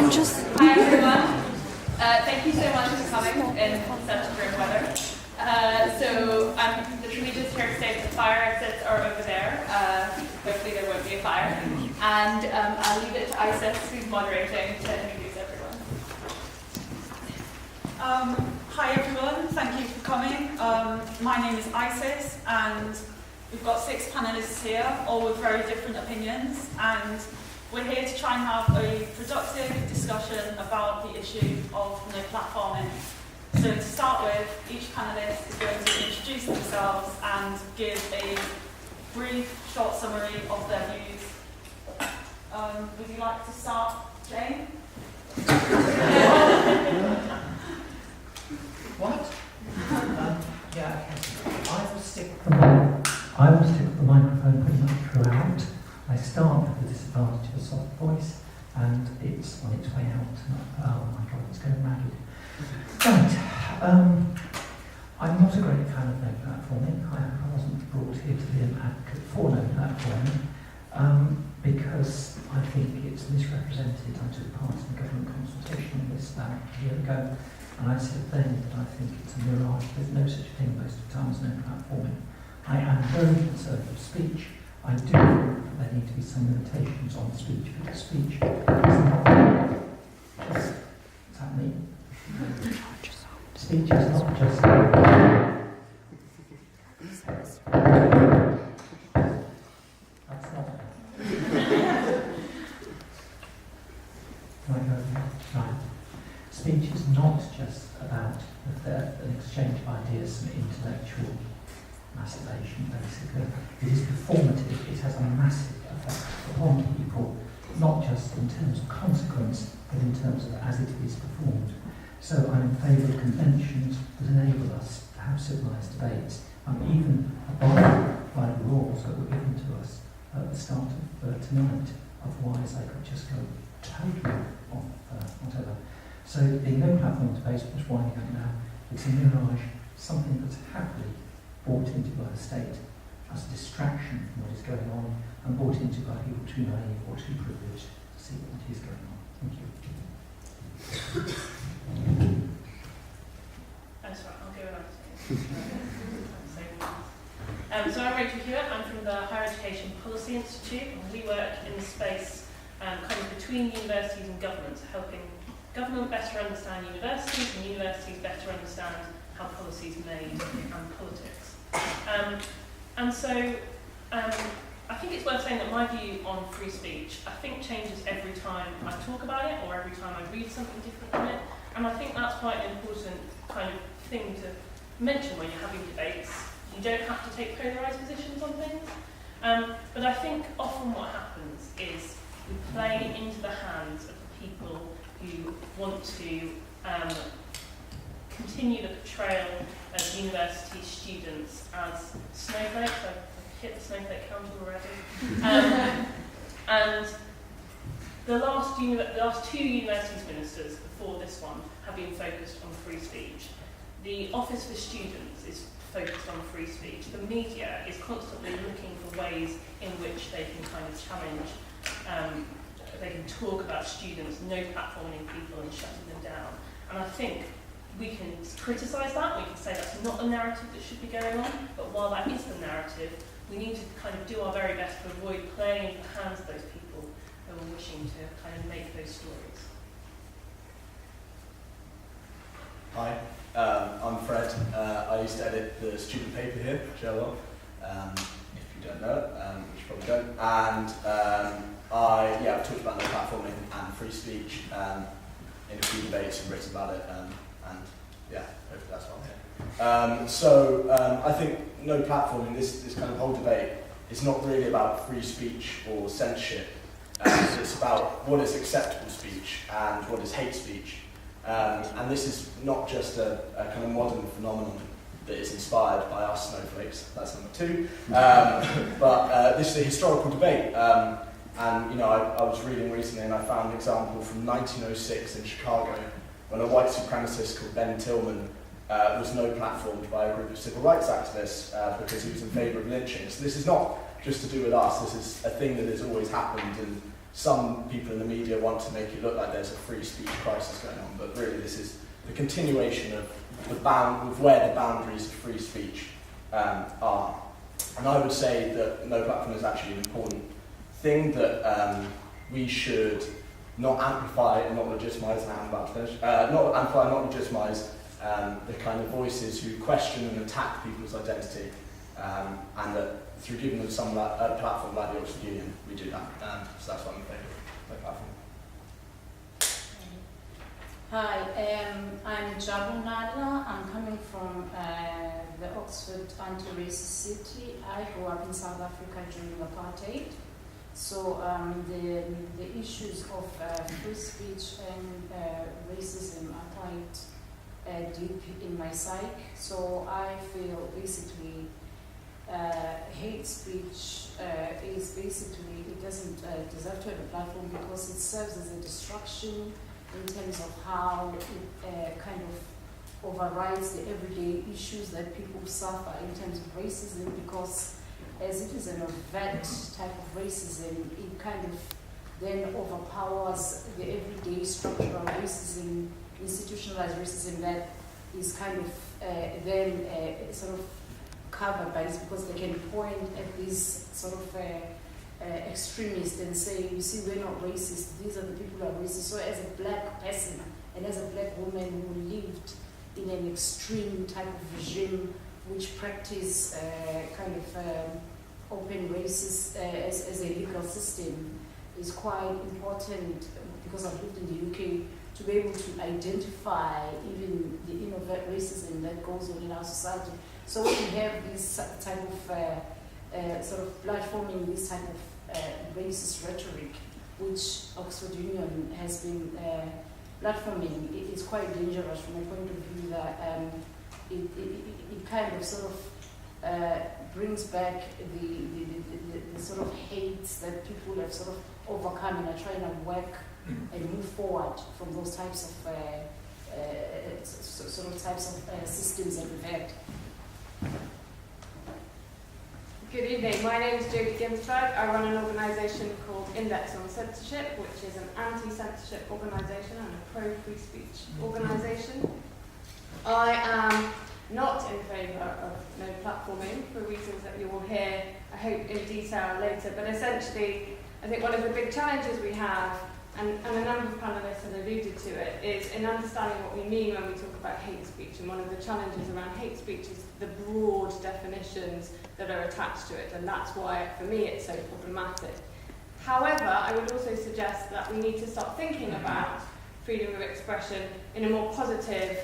Hi everyone. Thank you so much for coming in such grim weather. So I'm literally just here to say that the fire exits are over there. Hopefully there won't be a fire. And I'll leave it to Isis, who's moderating, to introduce everyone. Hi everyone, thank you for coming. My name is Isis, and we've got 6 panellists here, all with very different opinions, and we're here to try and have a productive discussion about the issue of no platforming. So to start with, each panellist is going to introduce themselves and give a brief, short summary of their views. Would you like to start, Jane? What? Yeah, okay. I will stick with the microphone pretty much throughout. I start with the disadvantage of a soft voice, and it's on its way out. Oh my God, it's going ragged. Right. I'm not a great fan of no platforming. I wasn't brought here to be an advocate for no platforming because I think it's misrepresented. I took part in a government consultation on this about a year ago, and I said then that I think it's a mirage. There's no such thing most of the time as no platforming. I am very concerned with speech. I do think that there need to be some limitations on speech, because speech is not just... Is that me? Speech is not just... That's not... Right. Speech is not just about an exchange of ideas, some intellectual masturbation, basically. It is performative. It has a massive effect upon people, not just in terms of consequence, but in terms of as it is performed. So I'm in favour of conventions that enable us to have civilised debates. I'm even abiding by the rules that were given to us at the start of tonight. Otherwise, I could just go totally off whatever. So the no platform debate, which is winding up now, it's a mirage, something that's happily brought into by the state as a distraction from what is going on, and brought into by people too naive or too privileged to see what is going on. Thank you. That's right, I'll go around. So I'm Rachel Hewitt. I'm from the Higher Education Policy Institute, and we work in the space kind of between universities and government, helping government better understand universities and universities better understand how policies are made and politics. And so I think it's worth saying that my view on free speech, I think, changes every time I talk about it or every time I read something different from it. And I think that's quite an important kind of thing to mention when you're having debates. You don't have to take polarised positions on things. But I think often what happens is we play into the hands of the people who want to continue the portrayal of university students as snowflakes. I've hit the snowflake counter already. And the last 2 universities ministers before this one have been focused on free speech. The Office for Students is focused on free speech. The media is constantly looking for ways in which they can kind of challenge, they can talk about students, no platforming people and shutting them down. And I think we can criticise that, we can say that's not the narrative that should be going on, but while that is the narrative, we need to kind of do our very best to avoid playing into the hands of those people who are wishing to kind of make those stories. Hi, I'm Fred. I used to edit the student paper here, Sherlock, if you don't know it, which you probably don't. And I've talked about no platforming and free speech in a few debates and written about it. Hopefully that's what I'm here. I think no platforming, this kind of whole debate, is not really about free speech or censorship. It's about what is acceptable speech and what is hate speech. And this is not just a kind of modern phenomenon that is inspired by us snowflakes, that's number 2. But this is a historical debate. And I was reading recently and I found an example from 1906 in Chicago, when a white supremacist called Ben Tillman was no platformed by a group of civil rights activists because he was in favour of lynching. So this is not just to do with us, this is a thing that has always happened, and some people in the media want to make it look like there's a free speech crisis going on, but really this is the continuation of where the boundaries of free speech are. And I would say that no platform is actually an important thing that we should not amplify and not legitimise, and I'm about to finish, not amplify and not legitimise the kind of voices who question and attack people's identity, and that through giving them some platform like the Oxford Union, we do that. So that's what I'm in favour of, my platform. Hi, I'm Jabu Nala. I'm coming from the Oxford anti-racist city. I grew up in South Africa during apartheid. So the issues of free speech and racism are quite deep in my psyche. So I feel basically hate speech is basically, it doesn't deserve to have a platform because it serves as a distraction in terms of how it kind of overrides the everyday issues that people suffer in terms of racism, because as it is an overt type of racism, it kind of then overpowers the everyday structural racism, institutionalized racism that is kind of then sort of covered by this, because they can point at these sort of extremists and say, you see, we're not racist, these are the people who are racist. So as a black person and as a black woman who lived in an extreme type of regime which practice kind of open racist as a legal system, is quite important, because I've lived in the UK, to be able to identify even the inovert racism that goes on in our society. So when you have this type of sort of platforming this type of racist rhetoric, which Oxford Union has been platforming, it is quite dangerous from a point of view that it kind of sort of brings back the sort of hates that people have sort of overcome and are trying to work and move forward from those types of systems that we've had. Good evening, my name is Jodie Ginsberg. I run an organisation called Index on Censorship, which is an anti-censorship organisation and a pro-free speech organisation. I am not in favour of no platforming for reasons that you will hear, I hope, in detail later. But essentially, I think one of the big challenges we have, and a number of panellists have alluded to it, is in understanding what we mean when we talk about hate speech. And one of the challenges around hate speech is the broad definitions that are attached to it, and that's why, for me, it's so problematic. However, I would also suggest that we need to start thinking about freedom of expression in a more positive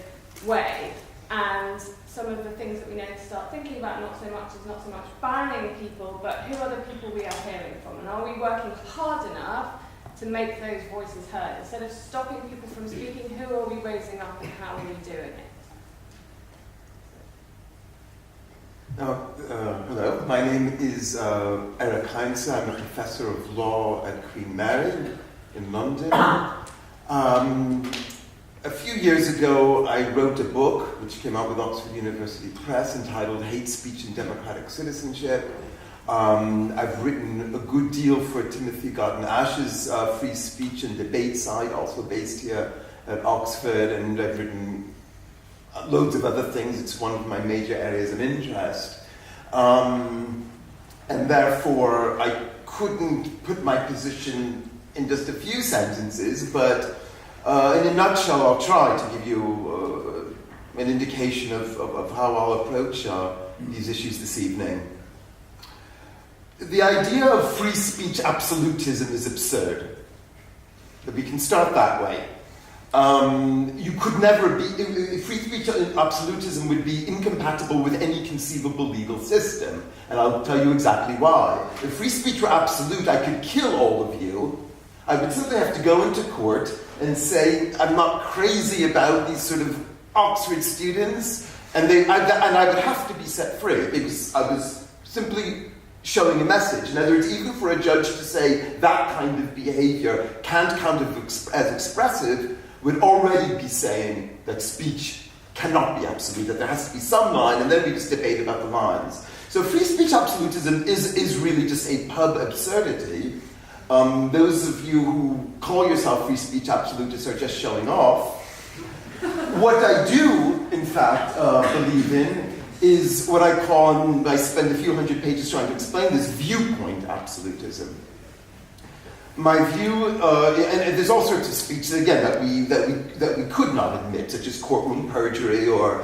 way. And some of the things that we need to start thinking about not so much banning people, but who are the people we are hearing from, and are we working hard enough to make those voices heard? Instead of stopping people from speaking, who are we raising up and how are we doing it? Hello, my name is Eric Heinze. I'm a professor of law at Queen Mary in London. A few years ago, I wrote a book which came out with Oxford University Press entitled Hate Speech and Democratic Citizenship. I've written a good deal for Timothy Garton Ash's free speech and debate site, also based here at Oxford, and I've written loads of other things. It's one of my major areas of interest. And therefore, I couldn't put my position in just a few sentences, but in a nutshell, I'll try to give you an indication of how I'll approach these issues this evening. The idea of free speech absolutism is absurd. We can start that way. You could never be, free speech absolutism would be incompatible with any conceivable legal system, and I'll tell you exactly why. If free speech were absolute, I could kill all of you. I would simply have to go into court and say, I'm not crazy about these sort of Oxford students, and I would have to be set free, because I was simply showing a message. In other words, even for a judge to say that kind of behavior can't count as expressive, would already be saying that speech cannot be absolute, that there has to be some line, and then we just debate about the lines. So free speech absolutism is really just a pub absurdity. Those of you who call yourself free speech absolutists are just showing off. What I do, in fact, believe in is what I call, and I spend a few hundred pages trying to explain this, viewpoint absolutism. My view, and there's all sorts of speech again that we could not admit, such as courtroom perjury or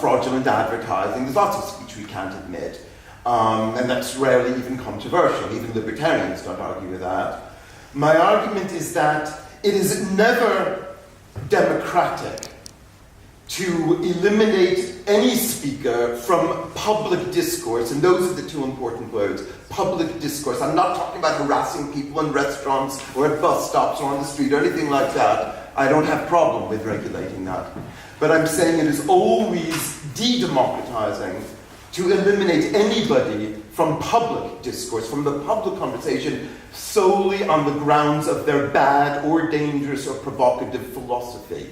fraudulent advertising. There's lots of speech we can't admit, and that's rarely even controversial. Even libertarians don't argue with that. My argument is that it is never democratic to eliminate any speaker from public discourse, and those are the two important words, public discourse. I'm not talking about harassing people in restaurants or at bus stops or on the street or anything like that. I don't have a problem with regulating that. But I'm saying it is always de-democratizing to eliminate anybody from public discourse, from the public conversation, solely on the grounds of their bad or dangerous or provocative philosophy.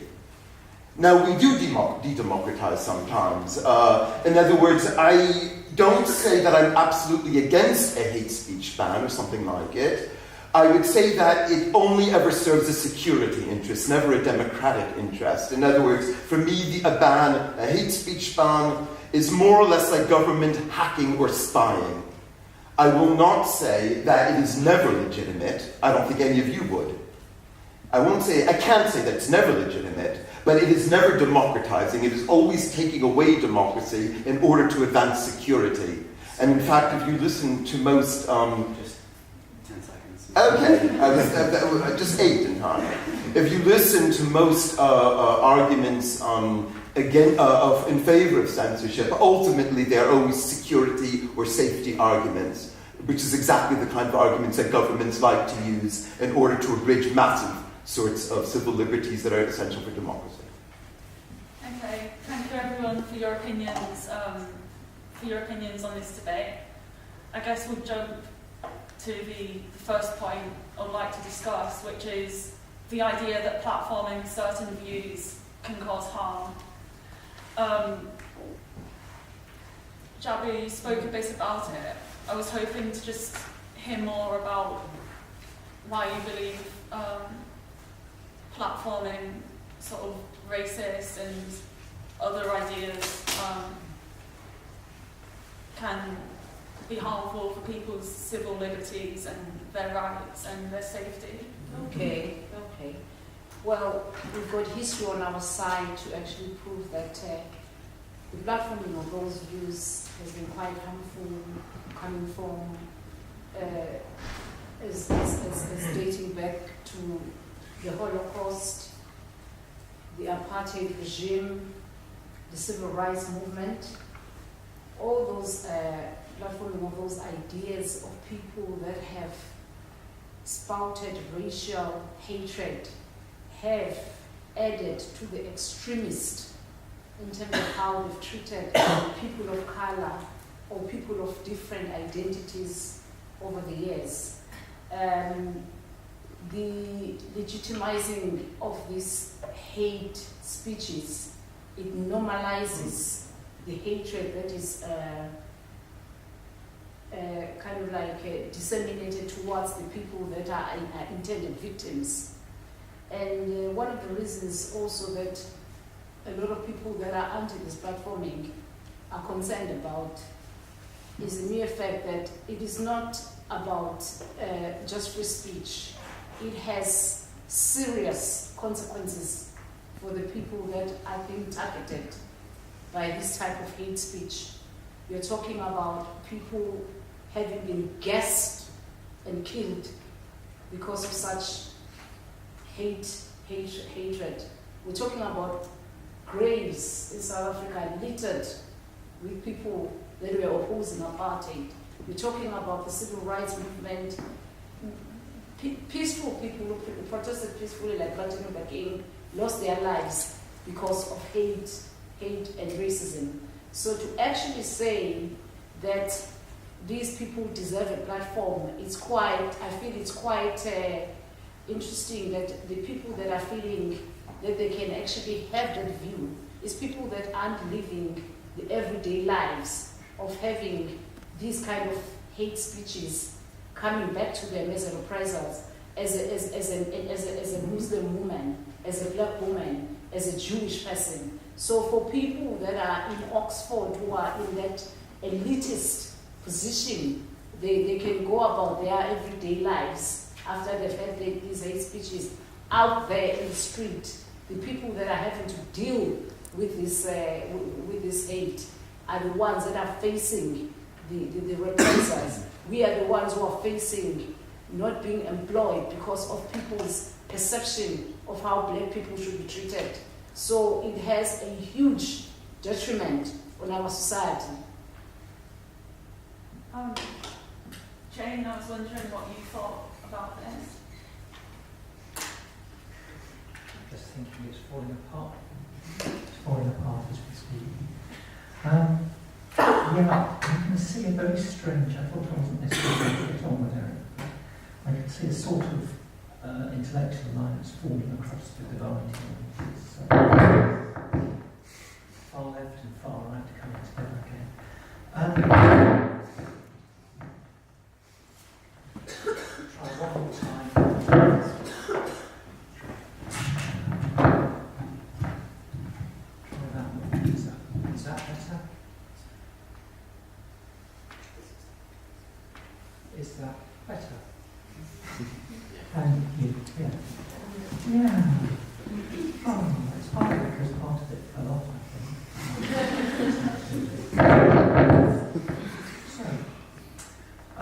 Now, we do de-democratize sometimes. In other words, I don't say that I'm absolutely against a hate speech ban or something like it. I would say that it only ever serves a security interest, never a democratic interest. In other words, for me, a hate speech ban is more or less like government hacking or spying. I will not say that it is never legitimate. I don't think any of you would. I can't say that it's never legitimate. But it is never democratizing. It is always taking away democracy in order to advance security. And in fact, if you listen to most... Just 10 seconds. Okay, just 8 in time. If you listen to most arguments in favor of censorship, ultimately they are always security or safety arguments, which is exactly the kind of arguments that governments like to use in order to abridge massive sorts of civil liberties that are essential for democracy. Okay, thank you everyone for your opinions on this debate. I guess we'll jump to the first point I'd like to discuss, which is the idea that platforming certain views can cause harm. Jabu, you spoke a bit about it. I was hoping to just hear more about why you believe platforming sort of racist and other ideas can be harmful for people's civil liberties and their rights and their safety. Okay. Well, we've got history on our side to actually prove that the platforming of those views has been quite harmful, coming from as dating back to the Holocaust, the apartheid regime, the civil rights movement, all those platforming of those ideas of people that have spouted racial hatred have added to the extremist in terms of how they've treated people of color or people of different identities over the years. The legitimizing of these hate speeches, it normalizes the hatred that is kind of like disseminated towards the people that are intended victims. And one of the reasons also that a lot of people that are anti this platforming are concerned about is the mere fact that it is not about just free speech. It has serious consequences for the people that are being targeted by this type of hate speech. You're talking about people having been gassed and killed because of such hatred. We're talking about graves in South Africa littered with people that were opposing apartheid. We're talking about the civil rights movement. Peaceful people who protested peacefully, like Martin Luther King, lost their lives because of hate and racism. So to actually say that these people deserve a platform, I feel it's quite interesting that the people that are feeling that they can actually have that view is people that aren't living the everyday lives of having these kind of hate speeches coming back to them as reprisals, as a Muslim woman, as a black woman, as a Jewish person. So for people that are in Oxford who are in that elitist position, they can go about their everyday lives after they've had these hate speeches out there in the street. The people that are having to deal with this hate are the ones that are facing the reprisals. We are the ones who are facing not being employed because of people's perception of how black people should be treated. So it has a huge detriment on our society. Jane, I was wondering what you thought about this. Just thinking it's falling apart. It's falling apart as we speak. Yeah, I can see a very strange, I thought I wasn't necessarily going to get on with Eric. I can see a sort of intellectual line that's forming across the divide here, which is far left and far right coming together again. Try one more time. Try that one. Is that better? Is that better? Thank you. Yeah. Yeah. Oh, it's partly because part of it fell off, I think. So, what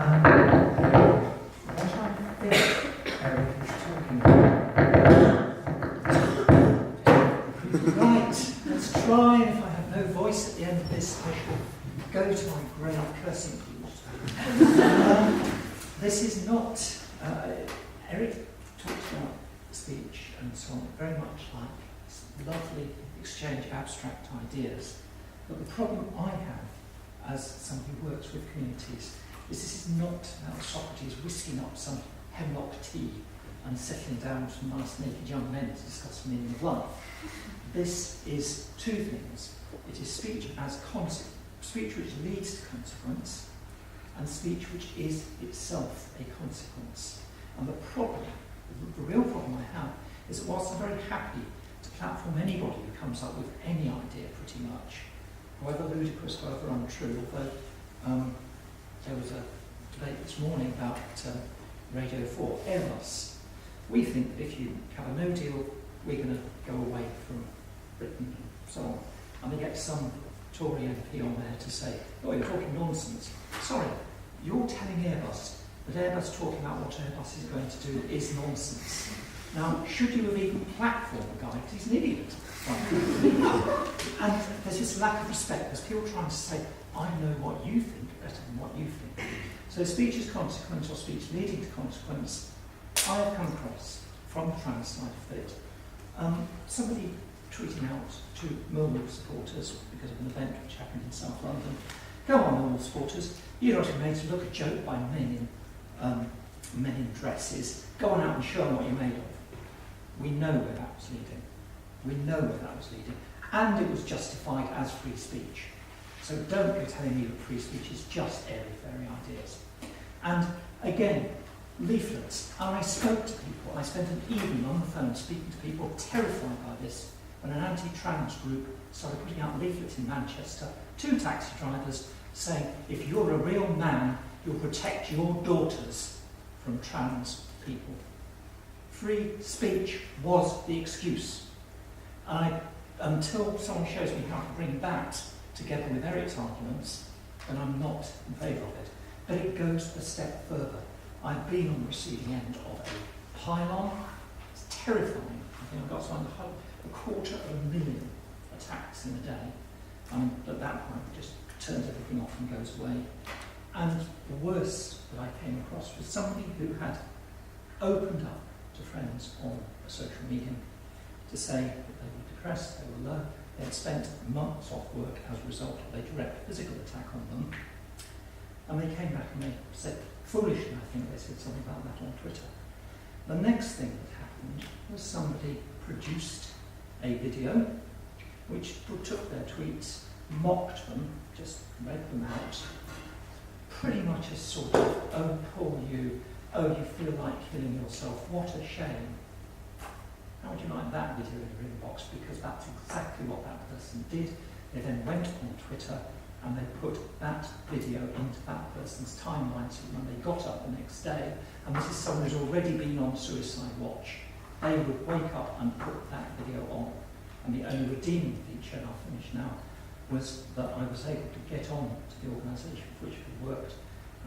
I think Eric is talking about. Right, let's try. If I have no voice at the end of this, I shall go to my grave cursing clues. This is not. Eric talks about speech and so on, very much like this lovely exchange of abstract ideas. But the problem I have, as somebody who works with communities, is this is not about Socrates whisking up some hemlock tea and settling down with some nice naked young men to discuss the meaning of life. This is two things. It is speech as speech which leads to consequence, and speech which is itself a consequence. And the problem, the real problem I have, is that whilst I'm very happy to platform anybody who comes up with any idea pretty much, however ludicrous, however untrue, although there was a debate this morning about Radio 4, Airbus. We think that if you have a no deal, we're going to go away from Britain and so on. And they get some Tory MP on there to say, oh, you're talking nonsense. Sorry, you're telling Airbus that Airbus talking about what Airbus is going to do is nonsense. Now, should you have even platformed the guy, because he's an idiot. And there's this lack of respect. There's people trying to say, I know what you think better than what you think. So speech is consequence or speech leading to consequence. I have come across, from the trans side of it, somebody tweeting out to Millwall supporters because of an event which happened in South London. Go on, Millwall supporters, you're not made to look a joke by men in dresses. Go on out and show them what you're made of. We know where that was leading. We know where that was leading. And it was justified as free speech. So don't go telling me that free speech is just airy-fairy ideas. And again, leaflets. I spoke to people. I spent an evening on the phone speaking to people terrified by this when an anti-trans group started putting out leaflets in Manchester, 2 taxi drivers saying, if you're a real man, you'll protect your daughters from trans people. Free speech was the excuse. Until someone shows me how to bring that together with Eric's arguments, then I'm not in favour of it. But it goes a step further. I've been on the receiving end of a pylon. It's terrifying. I think I've got something like 250,000 attacks in a day. At that point, it just turns everything off and goes away. And the worst that I came across was somebody who had opened up to friends on social media to say that they were depressed, they were low, they had spent months off work as a result of a direct physical attack on them. And they came back and they said, foolishly I think they said something about that on Twitter. The next thing that happened was somebody produced a video which took their tweets, mocked them, just read them out, pretty much a sort of, oh, poor you, oh, you feel like killing yourself, what a shame. How would you like that video in your inbox? Because that's exactly what that person did. They then went on Twitter and they put that video into that person's timeline, so when they got up the next day, and this is someone who's already been on suicide watch, they would wake up and put that video on. And the only redeeming feature, and I'll finish now, was that I was able to get on to the organisation for which we worked.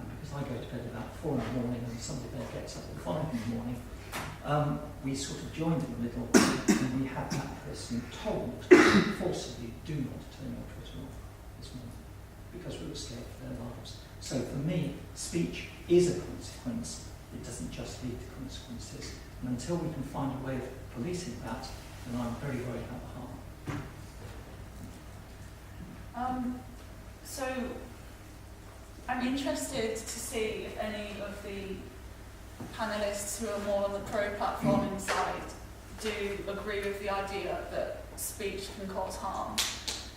And because I go to bed about 4 in the morning and somebody there gets up at 5 in the morning, we sort of joined in the middle and we had that person told forcibly, do not turn your Twitter off this morning, because we were scared for their lives. So for me, speech is a consequence. It doesn't just lead to consequences. And until we can find a way of policing that, then I'm very worried about the harm. So I'm interested to see if any of the panellists who are more on the pro-platforming side do agree with the idea that speech can cause harm,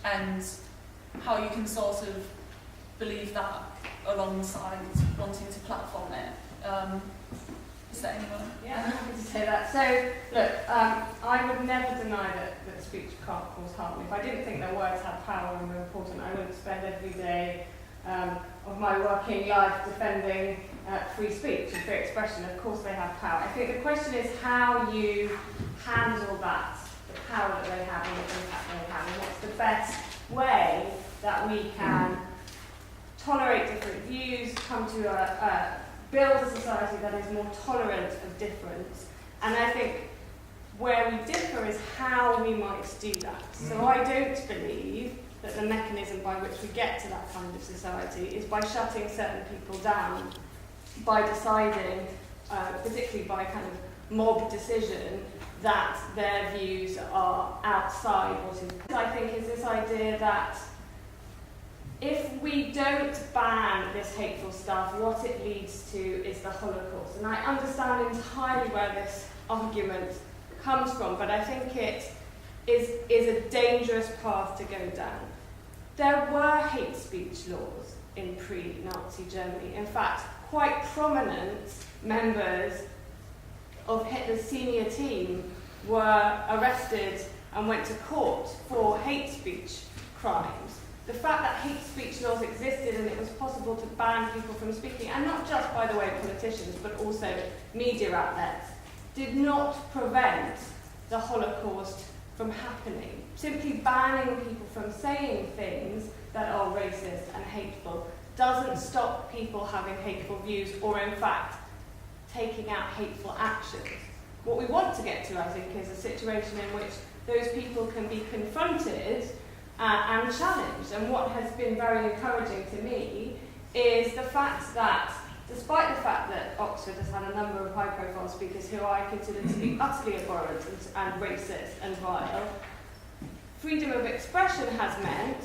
and how you can sort of believe that alongside wanting to platform it. Is there anyone? Yeah, I'm happy to say that. So, look, I would never deny that speech can't cause harm. If I didn't think that words had power and were important, I wouldn't spend every day of my working life defending free speech and free expression. Of course they have power. I think the question is how you handle that, the power that they have and the impact they have, and what's the best way that we can tolerate different views, come to build a society that is more tolerant of difference. And I think where we differ is how we might do that. So I don't believe that the mechanism by which we get to that kind of society is by shutting certain people down, by deciding, particularly by kind of mob decision, that their views are outside what is. I think is this idea that if we don't ban this hateful stuff, what it leads to is the Holocaust. And I understand entirely where this argument comes from, but I think it is a dangerous path to go down. There were hate speech laws in pre-Nazi Germany. In fact, quite prominent members of Hitler's senior team were arrested and went to court for hate speech crimes. The fact that hate speech laws existed and it was possible to ban people from speaking, and not just, by the way, politicians, but also media outlets, did not prevent the Holocaust from happening. Simply banning people from saying things that are racist and hateful doesn't stop people having hateful views or, in fact, taking out hateful actions. What we want to get to, I think, is a situation in which those people can be confronted and challenged. And what has been very encouraging to me is the fact that, despite the fact that Oxford has had a number of high-profile speakers who I consider to be utterly abhorrent and racist and vile, freedom of expression has meant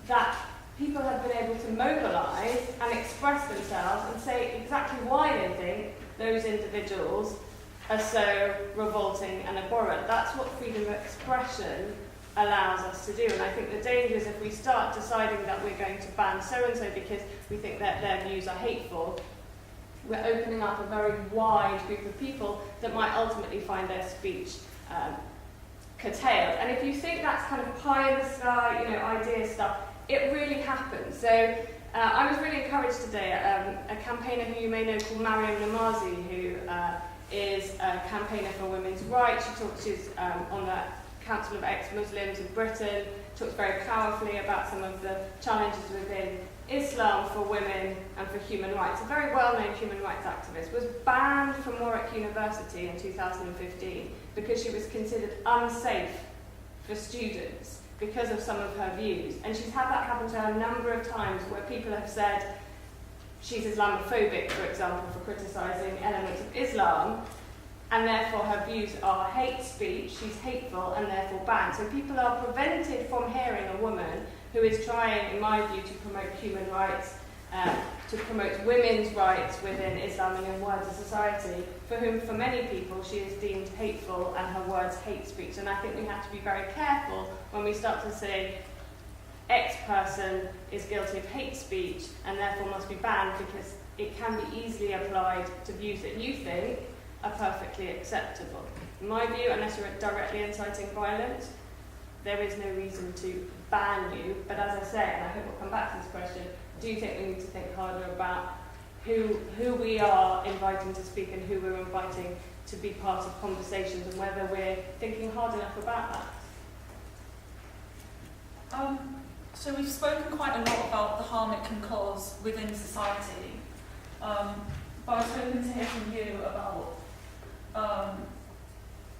that people have been able to mobilise and express themselves and say exactly why they think those individuals are so revolting and abhorrent. That's what freedom of expression allows us to do. And I think the danger is if we start deciding that we're going to ban so-and-so because we think that their views are hateful, we're opening up a very wide group of people that might ultimately find their speech curtailed. And if you think that's kind of pie in the sky, idea stuff, it really happens. So I was really encouraged today, a campaigner who you may know called Mariam Namazi, who is a campaigner for women's rights. She's on the Council of Ex-Muslims in Britain, talks very powerfully about some of the challenges within Islam for women and for human rights. A very well-known human rights activist was banned from Warwick University in 2015 because she was considered unsafe for students because of some of her views. And she's had that happen to her a number of times where people have said she's Islamophobic, for example, for criticising elements of Islam, and therefore her views are hate speech, she's hateful, and therefore banned. So people are prevented from hearing a woman who is trying, in my view, to promote human rights, to promote women's rights within Islam and in wider society, for whom, for many people, she is deemed hateful and her words hate speech. And I think we have to be very careful when we start to say X person is guilty of hate speech and therefore must be banned because it can be easily applied to views that you think are perfectly acceptable. In my view, unless you're directly inciting violence, there is no reason to ban you. But as I say, and I hope we'll come back to this question, do you think we need to think harder about who we are inviting to speak and who we're inviting to be part of conversations, and whether we're thinking hard enough about that? So we've spoken quite a lot about the harm it can cause within society, but I was hoping to hear from you about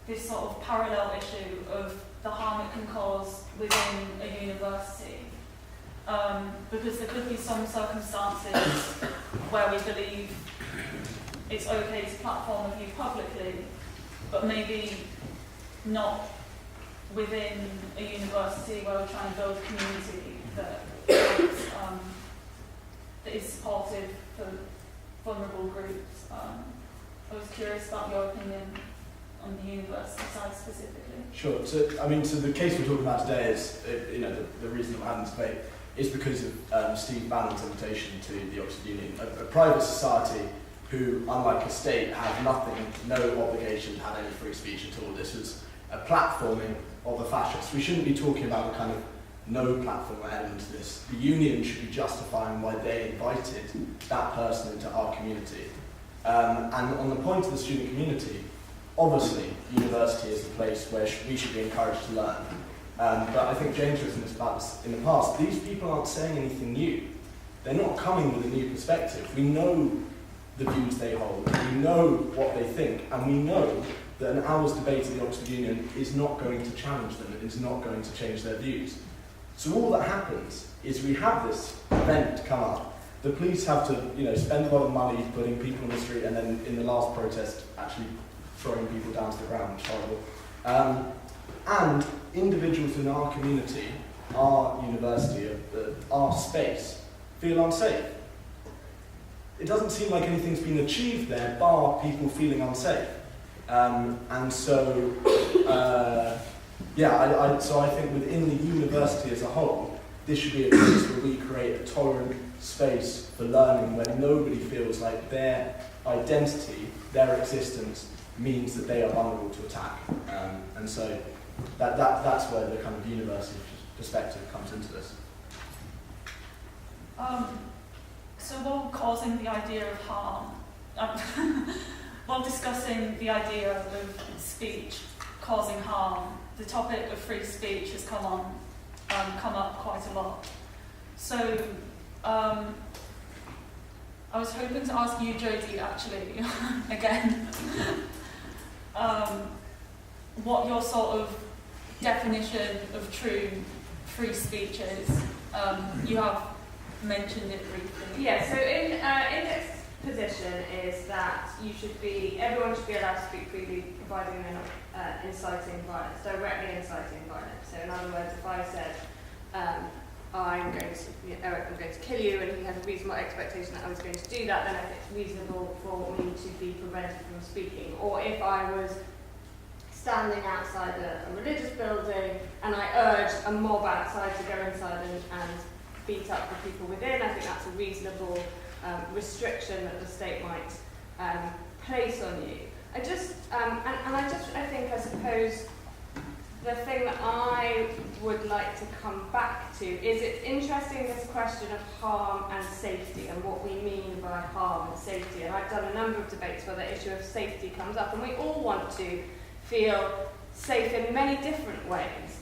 this sort of parallel issue of the harm it can cause within a university. Because there could be some circumstances where we believe it's okay to platform a view publicly, but maybe not within a university where we're trying to build a community that is supportive for vulnerable groups. I was curious about your opinion on the university side specifically. Sure. So the case we're talking about today is, the reason that we're having this debate is because of Steve Bannon's invitation to the Oxford Union, a private society who, unlike a state, have no obligation to have any free speech at all. This was a platforming of the fascists. We shouldn't be talking about the kind of no platform element to this. The union should be justifying why they invited that person into our community. And on the point of the student community, obviously, university is a place where we should be encouraged to learn. But I think James has written about this in the past. These people aren't saying anything new. They're not coming with a new perspective. We know the views they hold, we know what they think, and we know that an hour's debate at the Oxford Union is not going to challenge them, it is not going to change their views. So all that happens is we have this event come up. The police have to, spend a lot of money putting people on the street, and then in the last protest, actually throwing people down to the ground, which is horrible. And individuals in our community, our university, our space, feel unsafe. It doesn't seem like anything's been achieved there, bar people feeling unsafe. So I think within the university as a whole, this should be a place where we create a tolerant space for learning, where nobody feels like their identity, their existence, means that they are vulnerable to attack. And so that's where the kind of university perspective comes into this. So while causing the idea of harm, while discussing the idea of speech causing harm, the topic of free speech has come up quite a lot. So I was hoping to ask you, Jodie, actually, again, what your sort of definition of true free speech is. You have mentioned it briefly. Yeah, so Index's position is that everyone should be allowed to speak freely, providing they're not inciting violence, directly inciting violence. So in other words, if I said, I'm going to kill you, and he had a reasonable expectation that I was going to do that, then I think it's reasonable for me to be prevented from speaking. Or if I was standing outside a religious building and I urged a mob outside to go inside and beat up the people within, I think that's a reasonable restriction that the state might place on you. I suppose the thing that I would like to come back to is it's interesting, this question of harm and safety and what we mean by harm and safety. And I've done a number of debates where the issue of safety comes up, and we all want to feel safe in many different ways.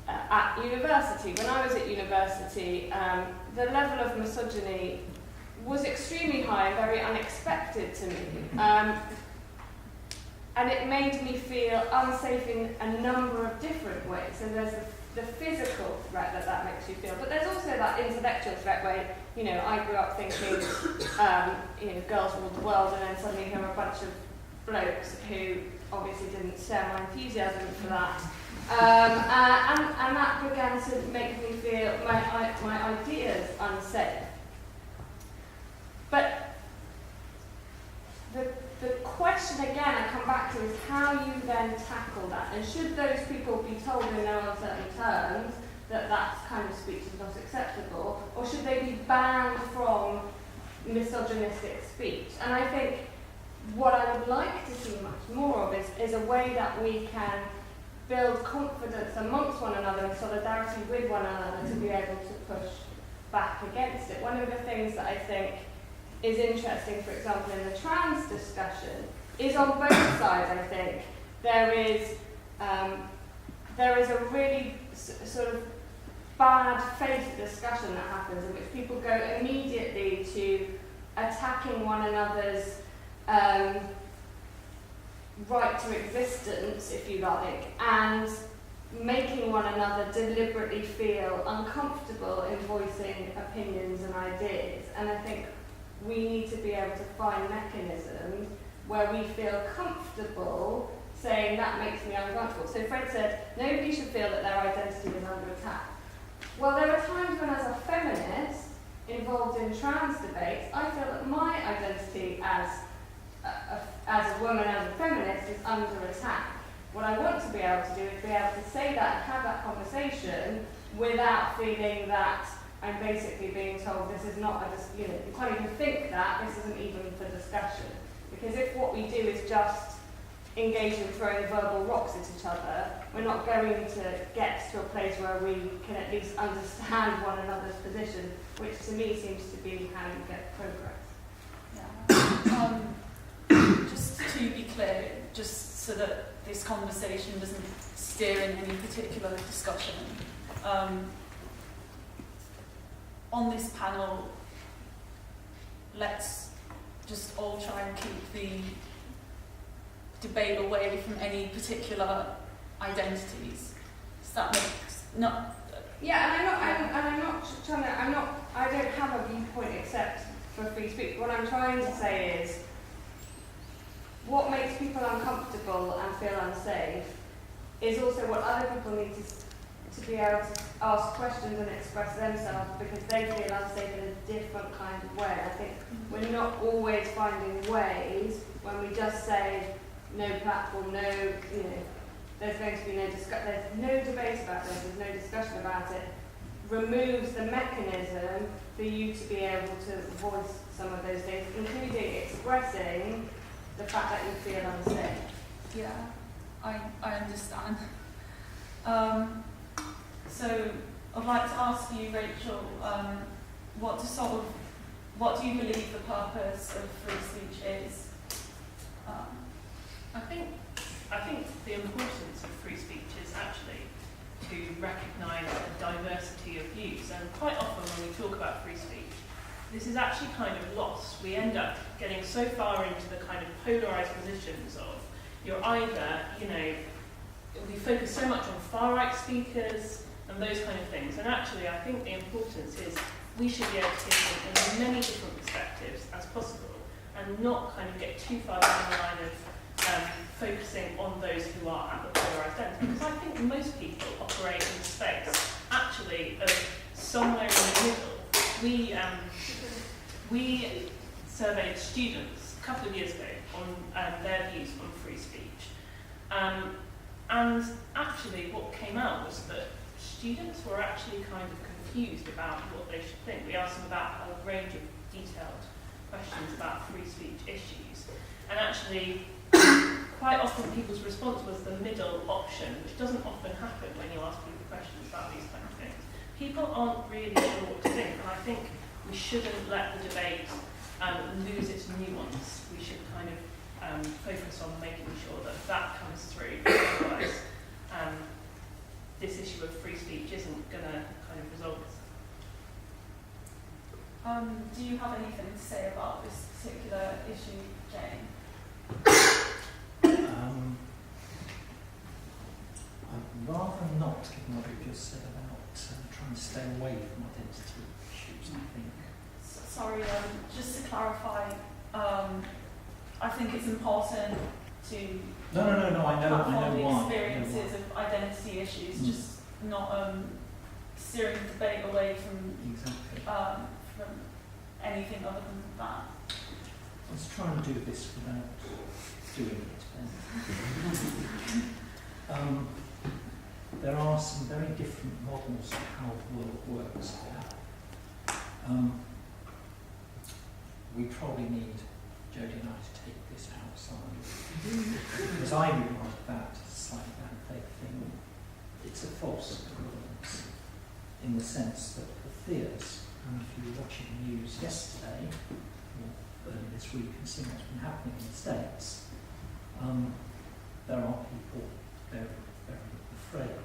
At university, when I was at university, the level of misogyny was extremely high and very unexpected to me. And it made me feel unsafe in a number of different ways. And there's the physical threat that makes you feel, but there's also that intellectual threat where, I grew up thinking, girls rule the world, and then suddenly here are a bunch of blokes who obviously didn't share my enthusiasm for that. And that began to make me feel my ideas unsafe. But the question question again I come back to is how you then tackle that. And should those people be told in no uncertain terms that that kind of speech is not acceptable, or should they be banned from misogynistic speech? And I think what I would like to see much more of is a way that we can build confidence amongst one another and solidarity with one another to be able to push back against it. One of the things that I think is interesting, for example, in the trans discussion, is on both sides, I think, there is a really sort of bad faith discussion that happens in which people go immediately to attacking one another's right to existence, if you like, and making one another deliberately feel uncomfortable in voicing opinions and ideas. And I think we need to be able to find mechanisms where we feel comfortable saying that makes me uncomfortable. So Fred said, nobody should feel that their identity is under attack. Well, there are times when as a feminist involved in trans debates, I feel that my identity as a woman, as a feminist, is under attack. What I want to be able to do is be able to say that and have that conversation without feeling that I'm basically being told this is not you can't even think that, this isn't even for discussion. Because if what we do is just engage in throwing verbal rocks at each other, we're not going to get to a place where we can at least understand one another's position, which to me seems to be how you get progress. Yeah. Just to be clear, just so that this conversation doesn't steer in any particular discussion, on this panel, let's just all try and keep the debate away from any particular identities. Does that make not? Yeah, I don't have a viewpoint except for free speech. What I'm trying to say is, what makes people uncomfortable and feel unsafe is also what other people need to be able to ask questions and express themselves, because they feel unsafe in a different kind of way. I think we're not always finding ways when we just say no platform, there's going to be there's no debate about this, there's no discussion about it, removes the mechanism for you to be able to voice some of those things, including expressing the fact that you feel unsafe. Yeah, I understand. So I'd like to ask you, Rachel, what do you believe the purpose of free speech is? I think the importance of free speech is actually to recognise a diversity of views, and quite often when we talk about free speech, this is actually kind of lost. We end up getting so far into the kind of polarised positions of you're either, we focus so much on far-right speakers and those kind of things, and actually I think the importance is we should be able to see them in as many different perspectives as possible and not kind of get too far down the line of focusing on those who are at the polarised end, because I think most people operate in a space actually of somewhere in the middle. We surveyed students a couple of years ago on their views on free speech, and actually what came out was that students were actually kind of confused about what they should think. We asked them about a range of detailed questions about free speech issues, and actually quite often people's response was the middle option, which doesn't often happen when you ask people questions about these kind of things. People aren't really sure what to think, and I think we shouldn't let the debate lose its nuance. We should kind of focus on making sure that that comes through, otherwise this issue of free speech isn't going to kind of resolve itself. Do you have anything to say about this particular issue, Jane? I'd rather not, given what you just said about trying to stay away from identity issues, I think. Sorry, just to clarify, I think it's important to No, I know the why. experiences of identity issues, just not steering the debate away from anything other than that. Let's try and do this without doing it. There are some very different models of how the world works here. We probably need Jodie and I to take this outside. Because I regard that slightly bad fake thing. It's a false equivalence in the sense that the fears, and if you were watching the news yesterday, or earlier this week, and seeing what's been happening in the States, there are people very, very afraid.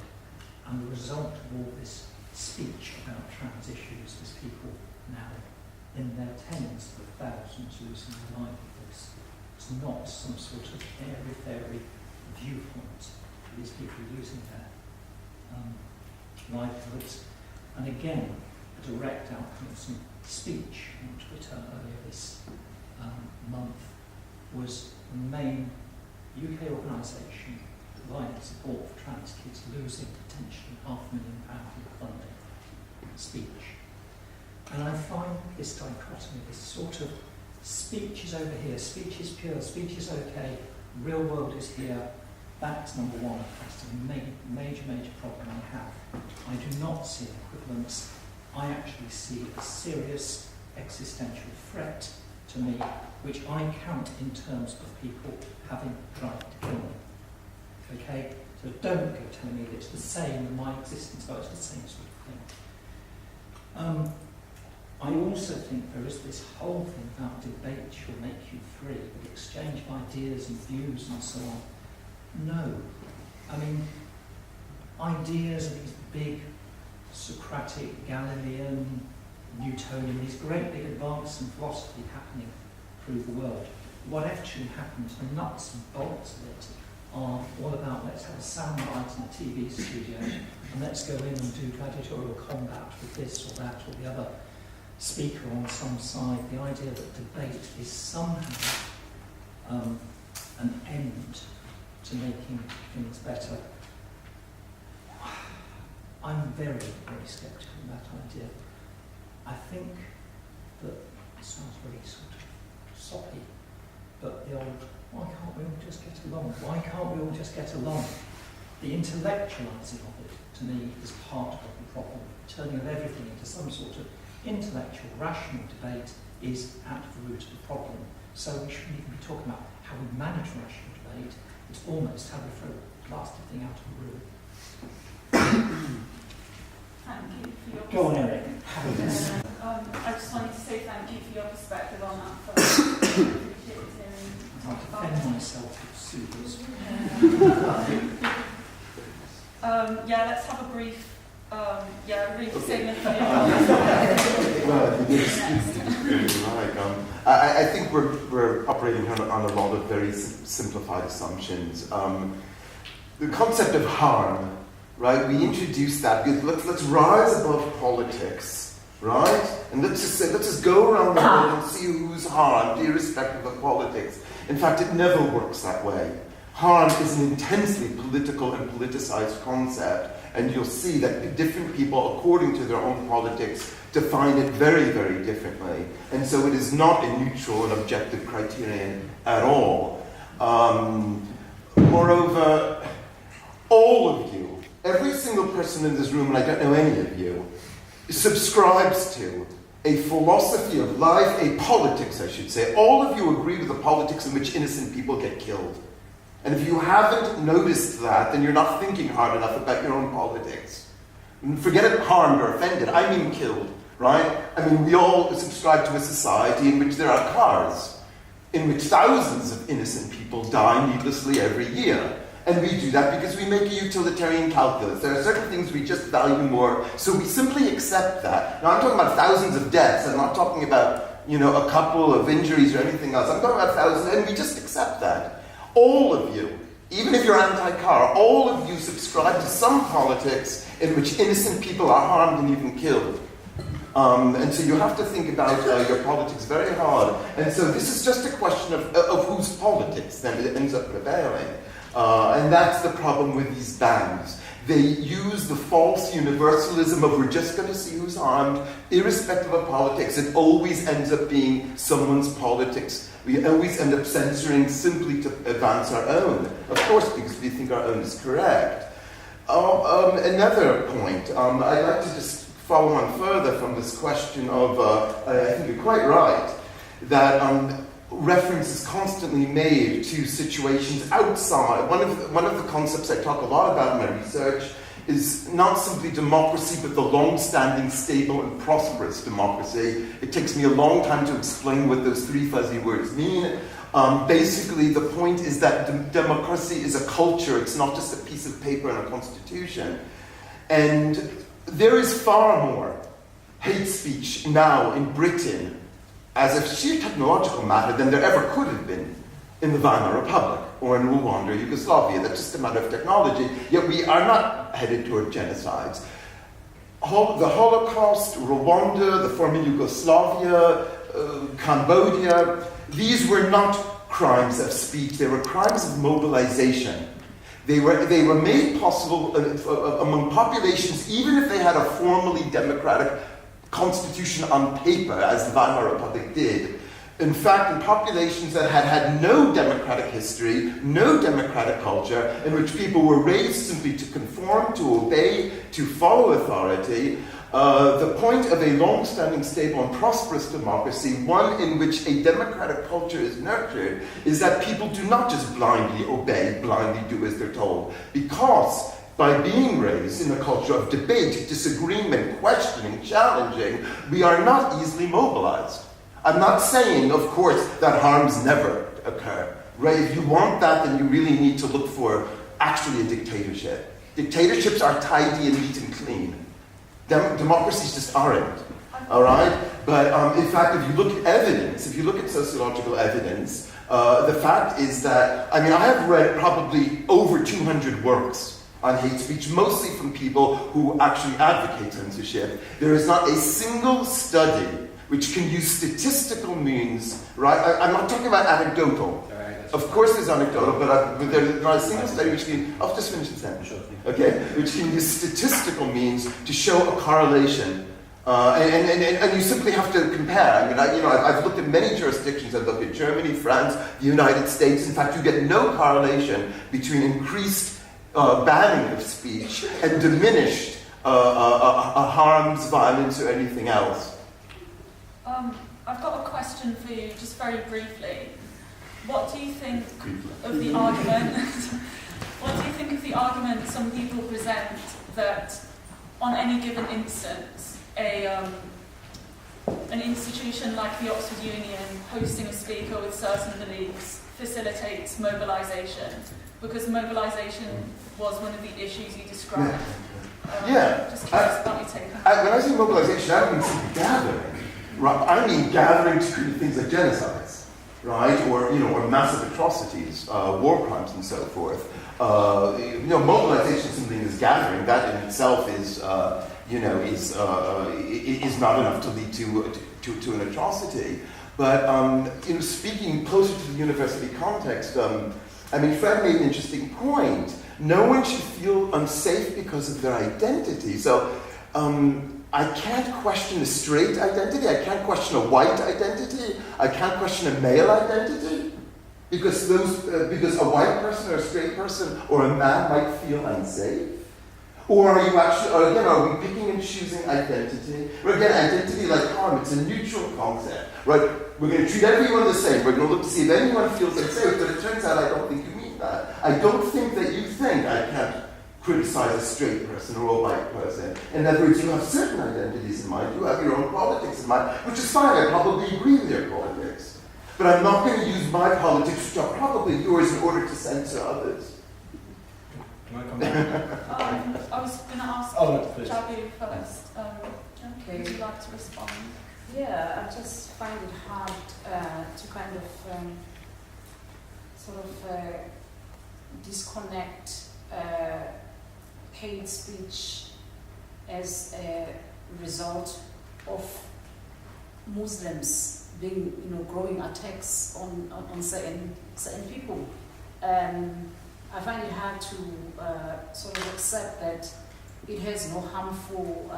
And the result of all this speech about trans issues is people now in their tens of thousands losing their livelihoods. It's not some sort of airy-fairy viewpoint for these people losing their livelihoods. And again, a direct outcome of some speech on Twitter earlier this month was the main UK organisation providing support for trans kids losing potentially £500,000 in funding speech. And I find this dichotomy, this sort of speech is over here, speech is pure, speech is okay, real world is here. That's number one. That's the major problem I have. I do not see an equivalence. I actually see a serious existential threat to me, which I count in terms of people having tried to kill me. Okay? So don't go telling me that it's the same in my existence, but it's the same sort of thing. I also think there is this whole thing about debate will make you free, the exchange of ideas and views and so on. No. I mean, ideas are these big Socratic, Galilean, Newtonian, these great big advances in philosophy happening through the world. What actually happens, the nuts and bolts of it, are all about let's have a soundbite in a TV studio and let's go in and do gladiatorial combat with this or that or the other speaker on some side. The idea that debate is somehow an end to making things better. I'm very, very sceptical of that idea. I think that it sounds very sort of soppy, but the old, why can't we all just get along? Why can't we all just get along? The intellectualising of it, to me, is part of the problem. Turning of everything into some sort of intellectual, rational debate is at the root of the problem. So we shouldn't even be talking about how we manage rational debate. It's almost how we throw the blasted thing out of the room. Thank you for your Go on, Eric. I just wanted to say thank you for your perspective on that first. I defend myself with supers. Yeah, let's have a brief statement. I think we're operating on a lot of very simplified assumptions. The concept of harm, right? We introduced that. Let's rise above politics, right? And let's just go around the world and see who's harmed, irrespective of politics. In fact, it never works that way. Harm is an intensely political and politicized concept, and you'll see that different people, according to their own politics, define it very, very differently. And so it is not a neutral and objective criterion at all. Moreover, all of you, every single person in this room, and I don't know any of you, subscribes to a philosophy of life, a politics, I should say. All of you agree with the politics in which innocent people get killed. And if you haven't noticed that, then you're not thinking hard enough about your own politics. And forget it harmed or offended, I mean killed, right? I mean, we all subscribe to a society in which there are cars, in which thousands of innocent people die needlessly every year. And we do that because we make a utilitarian calculus. There are certain things we just value more, so we simply accept that. Now, I'm talking about thousands of deaths. I'm not talking about, a couple of injuries or anything else. I'm talking about thousands, and we just accept that. All of you, even if you're anti-car, all of you subscribe to some politics in which innocent people are harmed and even killed. And so you have to think about your politics very hard. And so this is just a question of whose politics then it ends up prevailing. And that's the problem with these bans. They use the false universalism of we're just going to see who's harmed, irrespective of politics. It always ends up being someone's politics. We always end up censoring simply to advance our own. Of course, because we think our own is correct. Another point, I'd like to just follow on further from this question of, I think you're quite right, that reference is constantly made to situations outside. One of the concepts I talk a lot about in my research is not simply democracy, but the long-standing, stable, and prosperous democracy. It takes me a long time to explain what those three fuzzy words mean. Basically, the point is that democracy is a culture. It's not just a piece of paper and a constitution. And there is far more hate speech now in Britain as a sheer technological matter than there ever could have been in the Weimar Republic or in Rwanda or Yugoslavia. That's just a matter of technology. Yet we are not headed toward genocides. The Holocaust, Rwanda, the former Yugoslavia, Cambodia, these were not crimes of speech. They were crimes of mobilization. They were made possible among populations, even if they had a formally democratic constitution on paper, as the Weimar Republic did. In fact, in populations that had had no democratic history, no democratic culture, in which people were raised simply to conform, to obey, to follow authority, the point of a long-standing, stable, and prosperous democracy, one in which a democratic culture is nurtured, is that people do not just blindly obey, blindly do as they're told, because by being raised in a culture of debate, disagreement, questioning, challenging, we are not easily mobilized. I'm not saying, of course, that harms never occur. Right? If you want that, then you really need to look for actually a dictatorship. Dictatorships are tidy and neat and clean. Democracies just aren't. All right? But in fact, if you look at evidence, if you look at sociological evidence, the fact is that, I have read probably over 200 works on hate speech, mostly from people who actually advocate censorship. There is not a single study which can use statistical means, right? I'm not talking about anecdotal. Of course there's anecdotal, but there's not a single study which can, I'll just finish the sentence, okay? Which can use statistical means to show a correlation. And you simply have to compare. I've looked at many jurisdictions. I've looked at Germany, France, the United States. In fact, you get no correlation between increased banning of speech and diminished harms, violence, or anything else. I've got a question for you, just very briefly. What do you think of the argument? What do you think of the argument some people present that, on any given instance, an institution like the Oxford Union hosting a speaker with certain beliefs facilitates mobilisation, because mobilisation was one of the issues you described? Just curious about your take on that. When I say mobilisation, I don't mean simply gathering. Right? I mean gathering to do things like genocides, right? Or massive atrocities, war crimes, and so forth. Mobilization simply is gathering. That in itself is not enough to lead to an atrocity. But speaking closer to the university context, Fred made an interesting point. No one should feel unsafe because of their identity. So I can't question a straight identity. I can't question a white identity. I can't question a male identity. Because a white person or a straight person or a man might feel unsafe. Or are we picking and choosing identity? Or again, identity like harm, it's a neutral concept, right? We're going to treat everyone the same. We're going to look to see if anyone feels unsafe, but it turns out I don't think you mean that. I don't think that you think I can't criticize a straight person or a white person. In other words, you have certain identities in mind, you have your own politics in mind, which is fine, I probably agree with your politics. But I'm not going to use my politics, which are probably yours, in order to censor others. Can I come back? I was going to ask Jabu first. Okay. Would you like to respond? Yeah, I just find it hard to kind of disconnect hate speech as a result of Muslims being, growing attacks on certain people. I find it hard to sort of accept that it has no harmful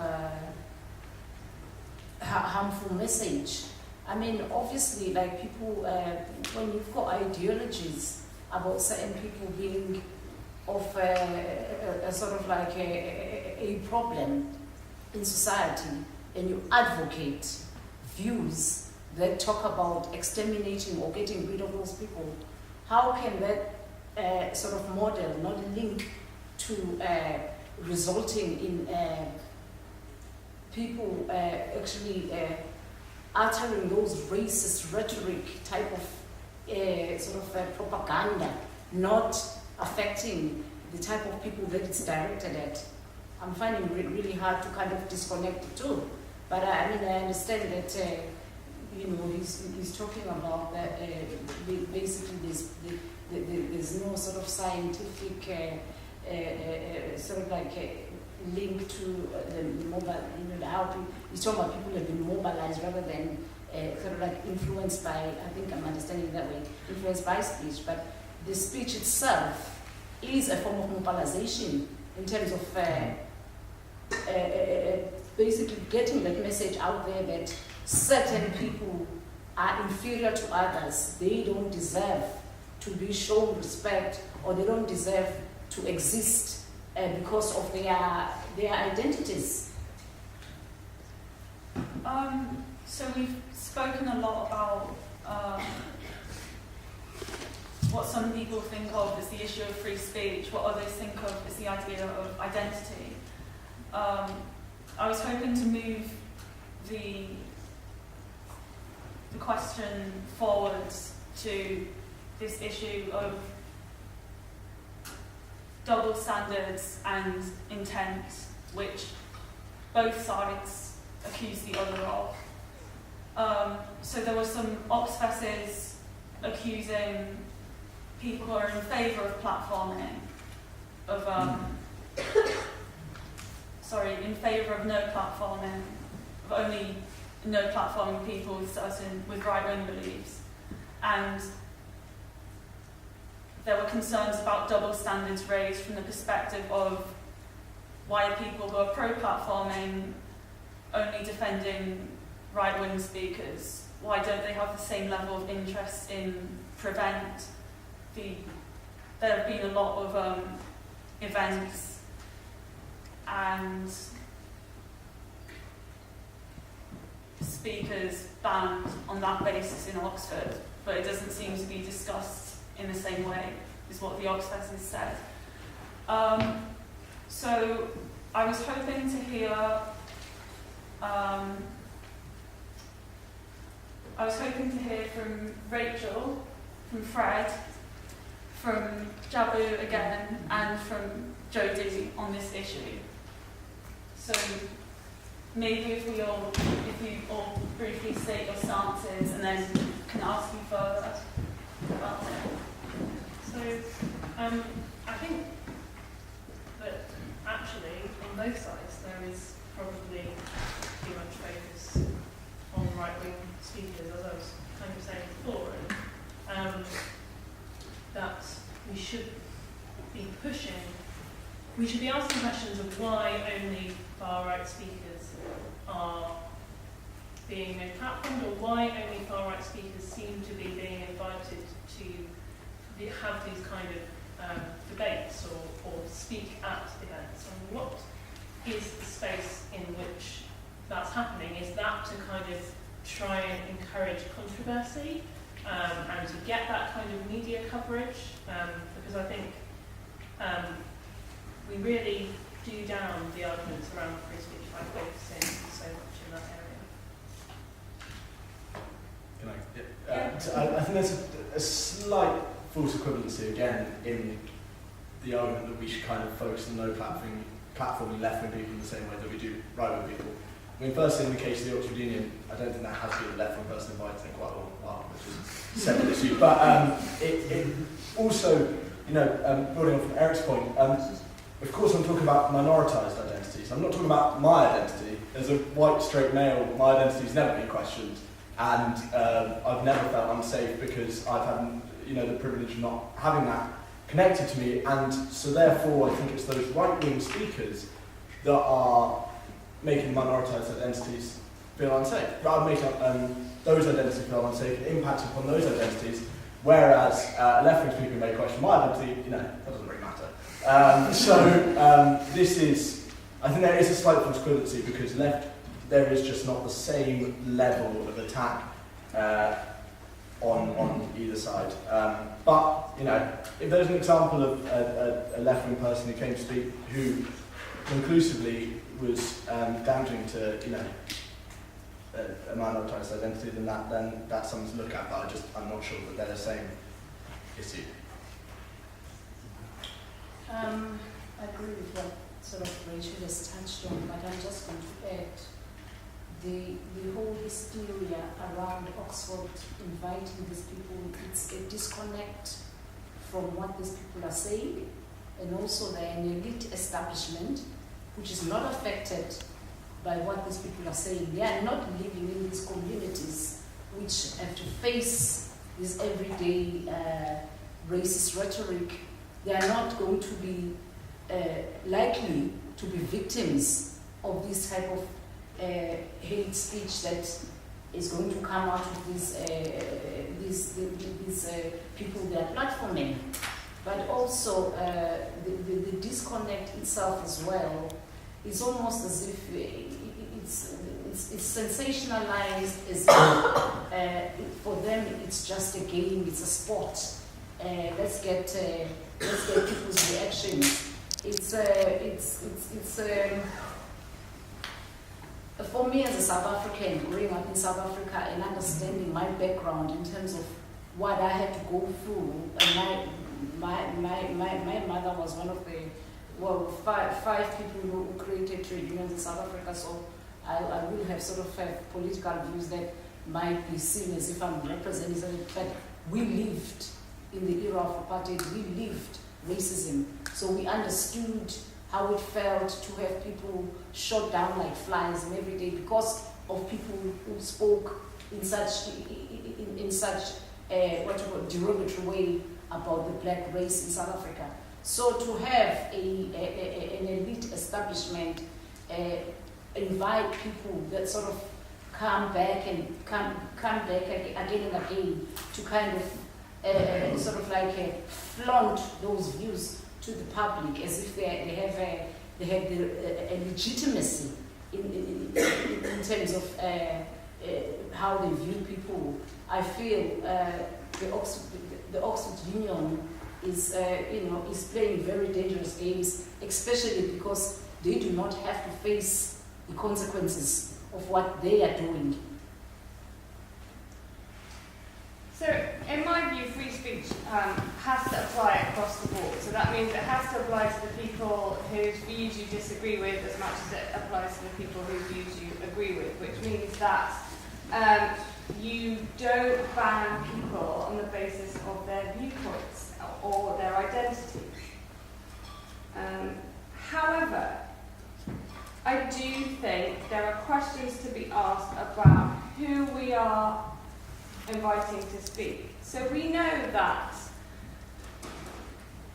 message. I mean, obviously, like people, when you've got ideologies about certain people being of a sort of like a problem in society, and you advocate views that talk about exterminating or getting rid of those people, how can that sort of model not link to resulting in people actually uttering those racist rhetoric type of sort of propaganda, not affecting the type of people that it's directed at? I'm finding it really hard to kind of disconnect the two. But I mean, I understand that he's talking about that basically there's no sort of scientific sort of like link to the mobile, how people, he's talking about people have been mobilized rather than sort of like influenced by, I think I'm understanding it that way, influenced by speech. But the speech itself is a form of mobilization in terms of basically getting that message out there that certain people are inferior to others. They don't deserve to be shown respect, or they don't deserve to exist because of their identities. So we've spoken a lot about what some people think of as the issue of free speech, what others think of as the idea of identity. I was hoping to move the question forwards to this issue of double standards and intent, which both sides accuse the other of. So there were some Oxfesses accusing people who are in favour of platforming, in favour of no platforming, of only no platforming people with right-wing beliefs. And there were concerns about double standards raised from the perspective of why are people who are pro-platforming only defending right-wing speakers? Why don't they have the same level of interest in prevent? There have been a lot of events and speakers banned on that basis in Oxford, but it doesn't seem to be discussed in the same way as what the Oxfess has said. So I was hoping to hear from Rachel, from Fred, from Jabu again, and from Jodie on this issue. So maybe if you all briefly state your stances, and then can ask you further about it. So I think that actually on both sides there is probably too much focus on right-wing speakers, as I was kind of saying before, and that we should be asking questions of why only far-right speakers are being platformed, or why only far-right speakers seem to be being invited to have these kind of debates or speak at events. And what is the space in which that's happening? Is that to kind of try and encourage controversy and to get that kind of media coverage? Because I think we really do down the arguments around free speech by focusing so much in that area. I think there's a slight false equivalency again in the argument that we should kind of focus on no platforming left-wing people in the same way that we do right-wing people. I mean, firstly, in the case of the Oxford Union, I don't think there has been a left-wing person invited in quite a long while, which is a separate issue. But it also, building on from Eric's point, of course I'm talking about minoritized identities. I'm not talking about my identity. As a white, straight male, my identity's never been questioned. And I've never felt unsafe because I've had, the privilege of not having that connected to me, and so therefore I think it's those right-wing speakers that are making minoritized identities feel unsafe, rather making those identities feel unsafe and impacting upon those identities, whereas a left-wing speaker may question my identity, that doesn't really matter. This is, I think there is a slight false equivalency because there is just not the same level of attack on either side. But if there's an example of a left-wing person who came to speak who conclusively was damaging to a minoritized identity, then that's something to look at. But I'm not sure that they're the same issue. I agree with what sort of Rachel has touched on, but I'm just going to add the whole hysteria around Oxford inviting these people. It's a disconnect from what these people are saying, and also they're an elite establishment which is not affected by what these people are saying. They are not living in these communities which have to face this everyday racist rhetoric. They are not going to be likely to be victims of this type of hate speech that is going to come out of these people they are platforming. But also the disconnect itself as well is almost as if it's sensationalized, as if for them it's just a game, it's a sport. Let's get people's reactions. For me as a South African, growing up in South Africa and understanding my background in terms of what I had to go through, and my mother was one of the five people who created trade unions in South Africa, so I will have sort of political views that might be seen as if I'm representing it, but we lived in the era of apartheid, we lived racism, so we understood how it felt to have people shot down like flies and every day because of people who spoke in such derogatory way about the black race in South Africa. So to have an elite establishment invite people that sort of come back again and again to kind of sort of like flaunt those views to the public as if they have a legitimacy in terms of how they view people. I feel the Oxford Union is playing very dangerous games, especially because they do not have to face the consequences of what they are doing. So, in my view, free speech has to apply across the board. So that means it has to apply to the people whose views you disagree with as much as it applies to the people whose views you agree with, which means that you don't ban people on the basis of their viewpoints or their identity. However, I do think there are questions to be asked about who we are inviting to speak. So we know that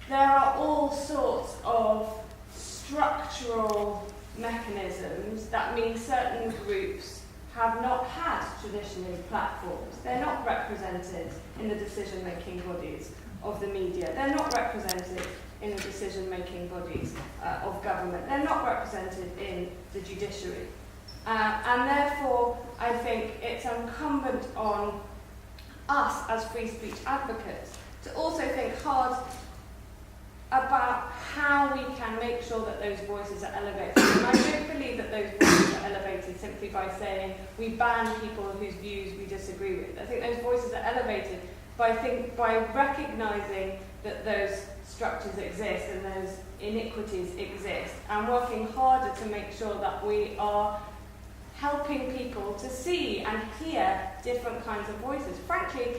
there are all sorts of structural mechanisms that mean certain groups have not had traditionally platforms. They're not represented in the decision-making bodies of the media. They're not represented in the decision-making bodies of government. They're not represented in the judiciary. And therefore, I think it's incumbent on us as free speech advocates to also think hard about how we can make sure that those voices are elevated. And I don't believe that those voices are elevated simply by saying we ban people whose views we disagree with. I think those voices are elevated by recognising that those structures exist and those iniquities exist, and working harder to make sure that we are helping people to see and hear different kinds of voices. Frankly,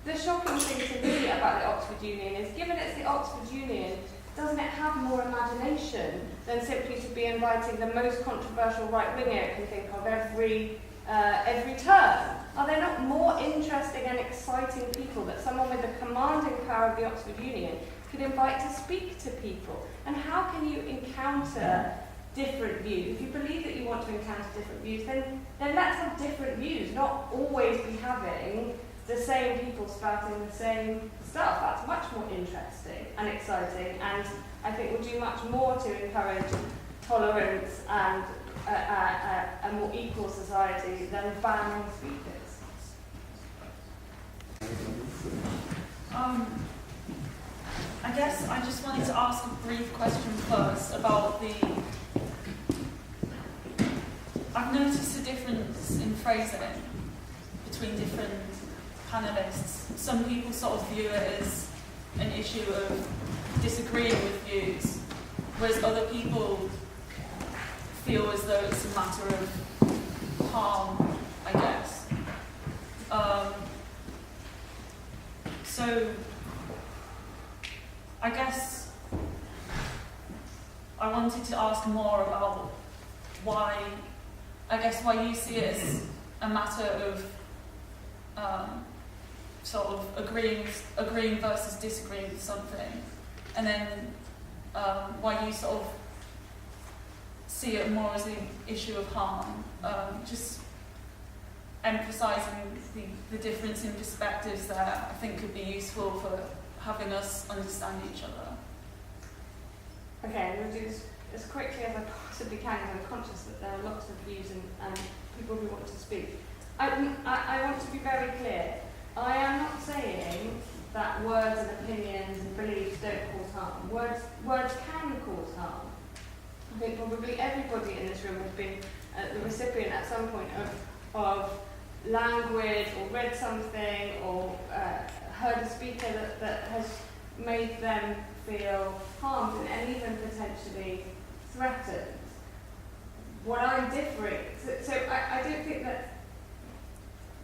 the shocking thing to me about the Oxford Union is, given it's the Oxford Union, doesn't it have more imagination than simply to be inviting the most controversial right-winger it can think of every term? Are there not more interesting and exciting people that someone with the commanding power of the Oxford Union could invite to speak to people. And how can you encounter different views? If you believe that you want to encounter different views, then let's have different views, not always be having the same people spouting the same stuff. That's much more interesting and exciting, and I think will do much more to encourage tolerance and a more equal society than banning speakers. I guess I just wanted to ask a brief question first about I've noticed a difference in phrasing between different panellists. Some people sort of view it as an issue of disagreeing with views, whereas other people feel as though it's a matter of harm, I guess. So I guess I wanted to ask more about why you see it as a matter of sort of agreeing versus disagreeing with something, and then why you sort of see it more as an issue of harm, just emphasising the difference in perspectives there, I think could be useful for having us understand each other. Okay, I'm going to do this as quickly as I possibly can, because I'm conscious that there are lots of views and people who want to speak. I want to be very clear. I am not saying that words and opinions and beliefs don't cause harm. Words can cause harm. I think probably everybody in this room has been the recipient at some point of language, or read something, or heard a speaker that has made them feel harmed and even potentially threatened. What I'm differing, so I don't think that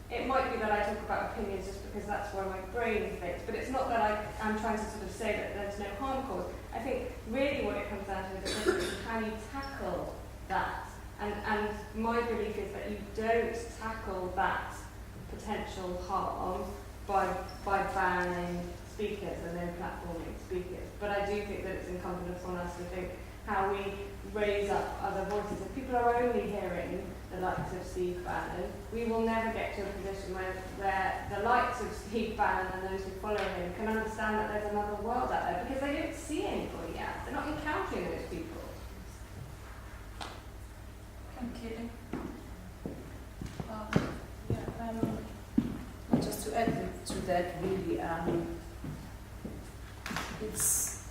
it might be that I talk about opinions just because that's where my brain thinks, but it's not that I'm trying to sort of say that there's no harm caused. I think really what it comes down to is the difference in how you tackle that. And my belief is that you don't tackle that potential harm by banning speakers and then platforming speakers. But I do think that it's incumbent upon us to think how we raise up other voices. If people are only hearing the likes of Steve Bannon, we will never get to a position where the likes of Steve Bannon and those who follow him can understand that there's another world out there, because they don't see anybody else. They're not encountering those people. Thank you. Just to add to that, really, it's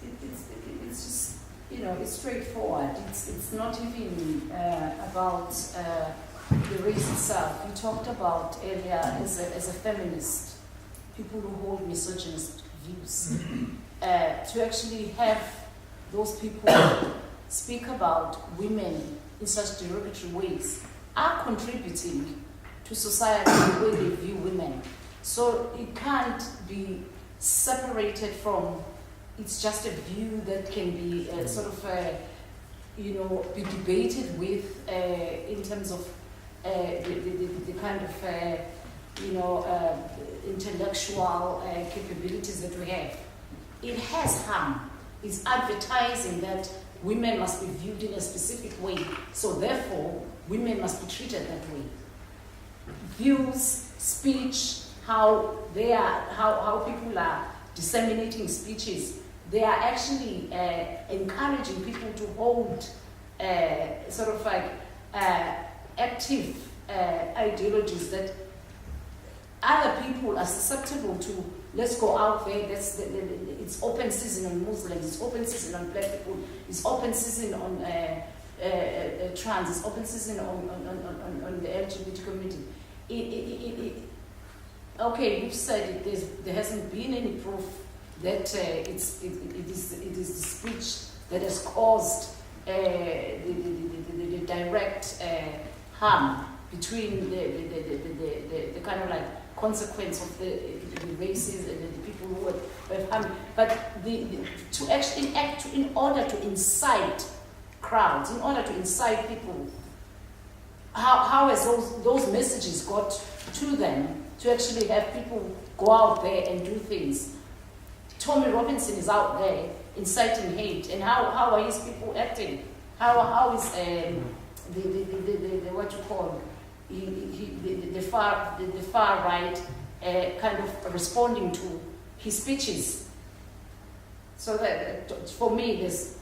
just, it's straightforward. It's not even about the race itself. We talked about earlier as a feminist, people who hold misogynist views, to actually have those people speak about women in such derogatory ways are contributing to society the way they view women. So it can't be separated from, it's just a view that can be be debated with in terms of the kind of intellectual capabilities that we have. It has harm. It's advertising that women must be viewed in a specific way, so therefore women must be treated that way. Views, speech, how people are disseminating speeches, they are actually encouraging people to hold active ideologies that other people are susceptible to. Let's go out there. It's open season on Muslims. It's open season on black people. It's open season on trans. It's open season on the LGBT community. Okay, you've said it. There hasn't been any proof that it is the speech that has caused the direct harm between the kind of like consequence of the races and the people who have harmed. But to actually act in order to incite crowds, in order to incite people, how has those messages got to them to actually have people go out there and do things Tommy Robinson is out there inciting hate, and how are his people acting? How is the what you call the far right kind of responding to his speeches? So that for me, there's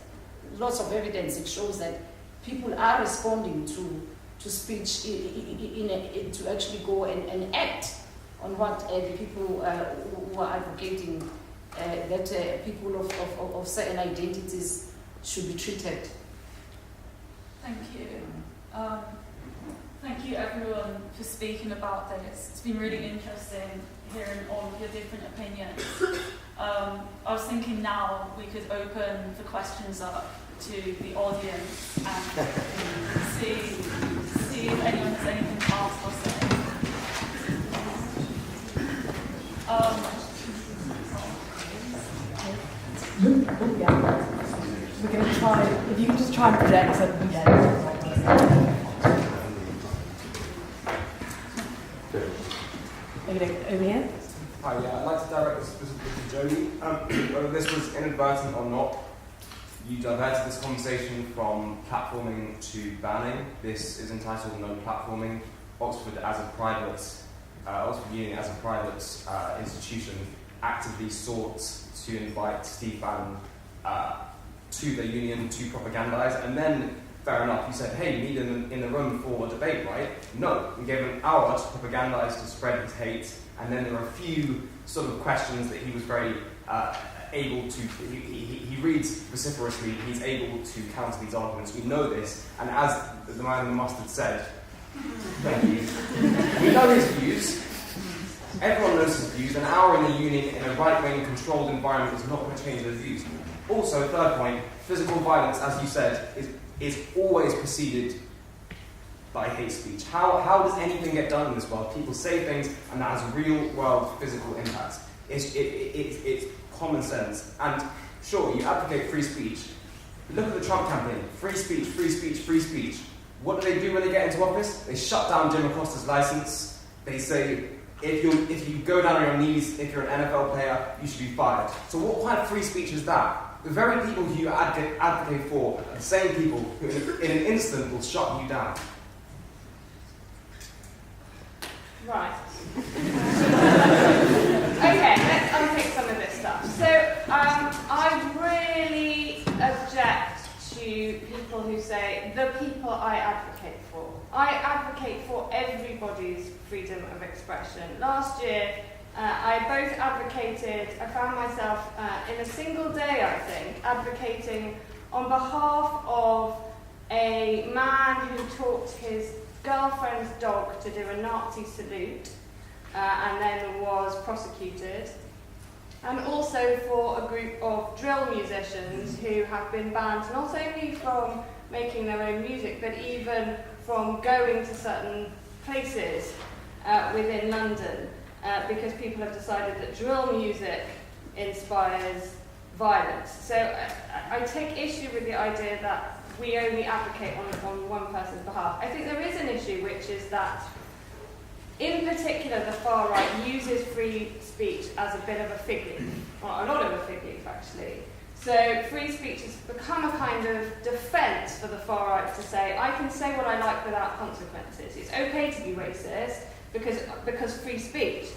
lots of evidence that shows that people are responding to speech to actually go and act on what the people who are advocating that people of certain identities should be treated. Thank you. Thank you everyone for speaking about this. It's been really interesting hearing all of your different opinions. I was thinking now we could open the questions up to the audience and see if anyone has anything to ask or say. We're going to try, if you can just try and project so we get it. Over here. Hi, yeah, I'd like to direct this specifically to Jodie. Whether this was inadvertent or not, you diverted this conversation from platforming to banning. This is entitled No Platforming. Oxford Union as a private institution actively sought to invite Steve Bannon to the union to propagandize, and then, fair enough, you said, hey, you need him in the room for a debate, right? No, we gave him an hour to propagandize, to spread his hate, and then there are a few sort of questions that he was very able to, he reads vociferously, he's able to counter these arguments. We know this, and as the man in the mustard said, thank you, we know his views. Everyone knows his views. An hour in the union in a right-wing controlled environment is not going to change those views. Also, third point, physical violence, as you said, is always preceded by hate speech. How does anything get done in this world? People say things and that has real-world physical impacts. It's common sense. And sure, you advocate free speech. Look at the Trump campaign. Free speech, free speech, free speech. What do they do when they get into office? They shut down Jim Acosta's license. They say, if you go down on your knees, if you're an NFL player, you should be fired. So what kind of free speech is that? The very people who you advocate for are the same people who in an instant will shut you down. Right. Okay, let's unpick some of this stuff. So, I really object to people who say, the people I advocate for. I advocate for everybody's freedom of expression. Last year, I found myself in a single day, I think, advocating on behalf of a man who taught his girlfriend's dog to do a Nazi salute and then was prosecuted. And also for a group of drill musicians who have been banned not only from making their own music, but even from going to certain places within London, because people have decided that drill music inspires violence. So I take issue with the idea that we only advocate on one person's behalf. I think there is an issue, which is that, in particular, the far right uses free speech as a bit of a fig leaf, or a lot of a fig leaf, actually. So free speech has become a kind of defence for the far right to say, I can say what I like without consequences. It's okay to be racist because free speech.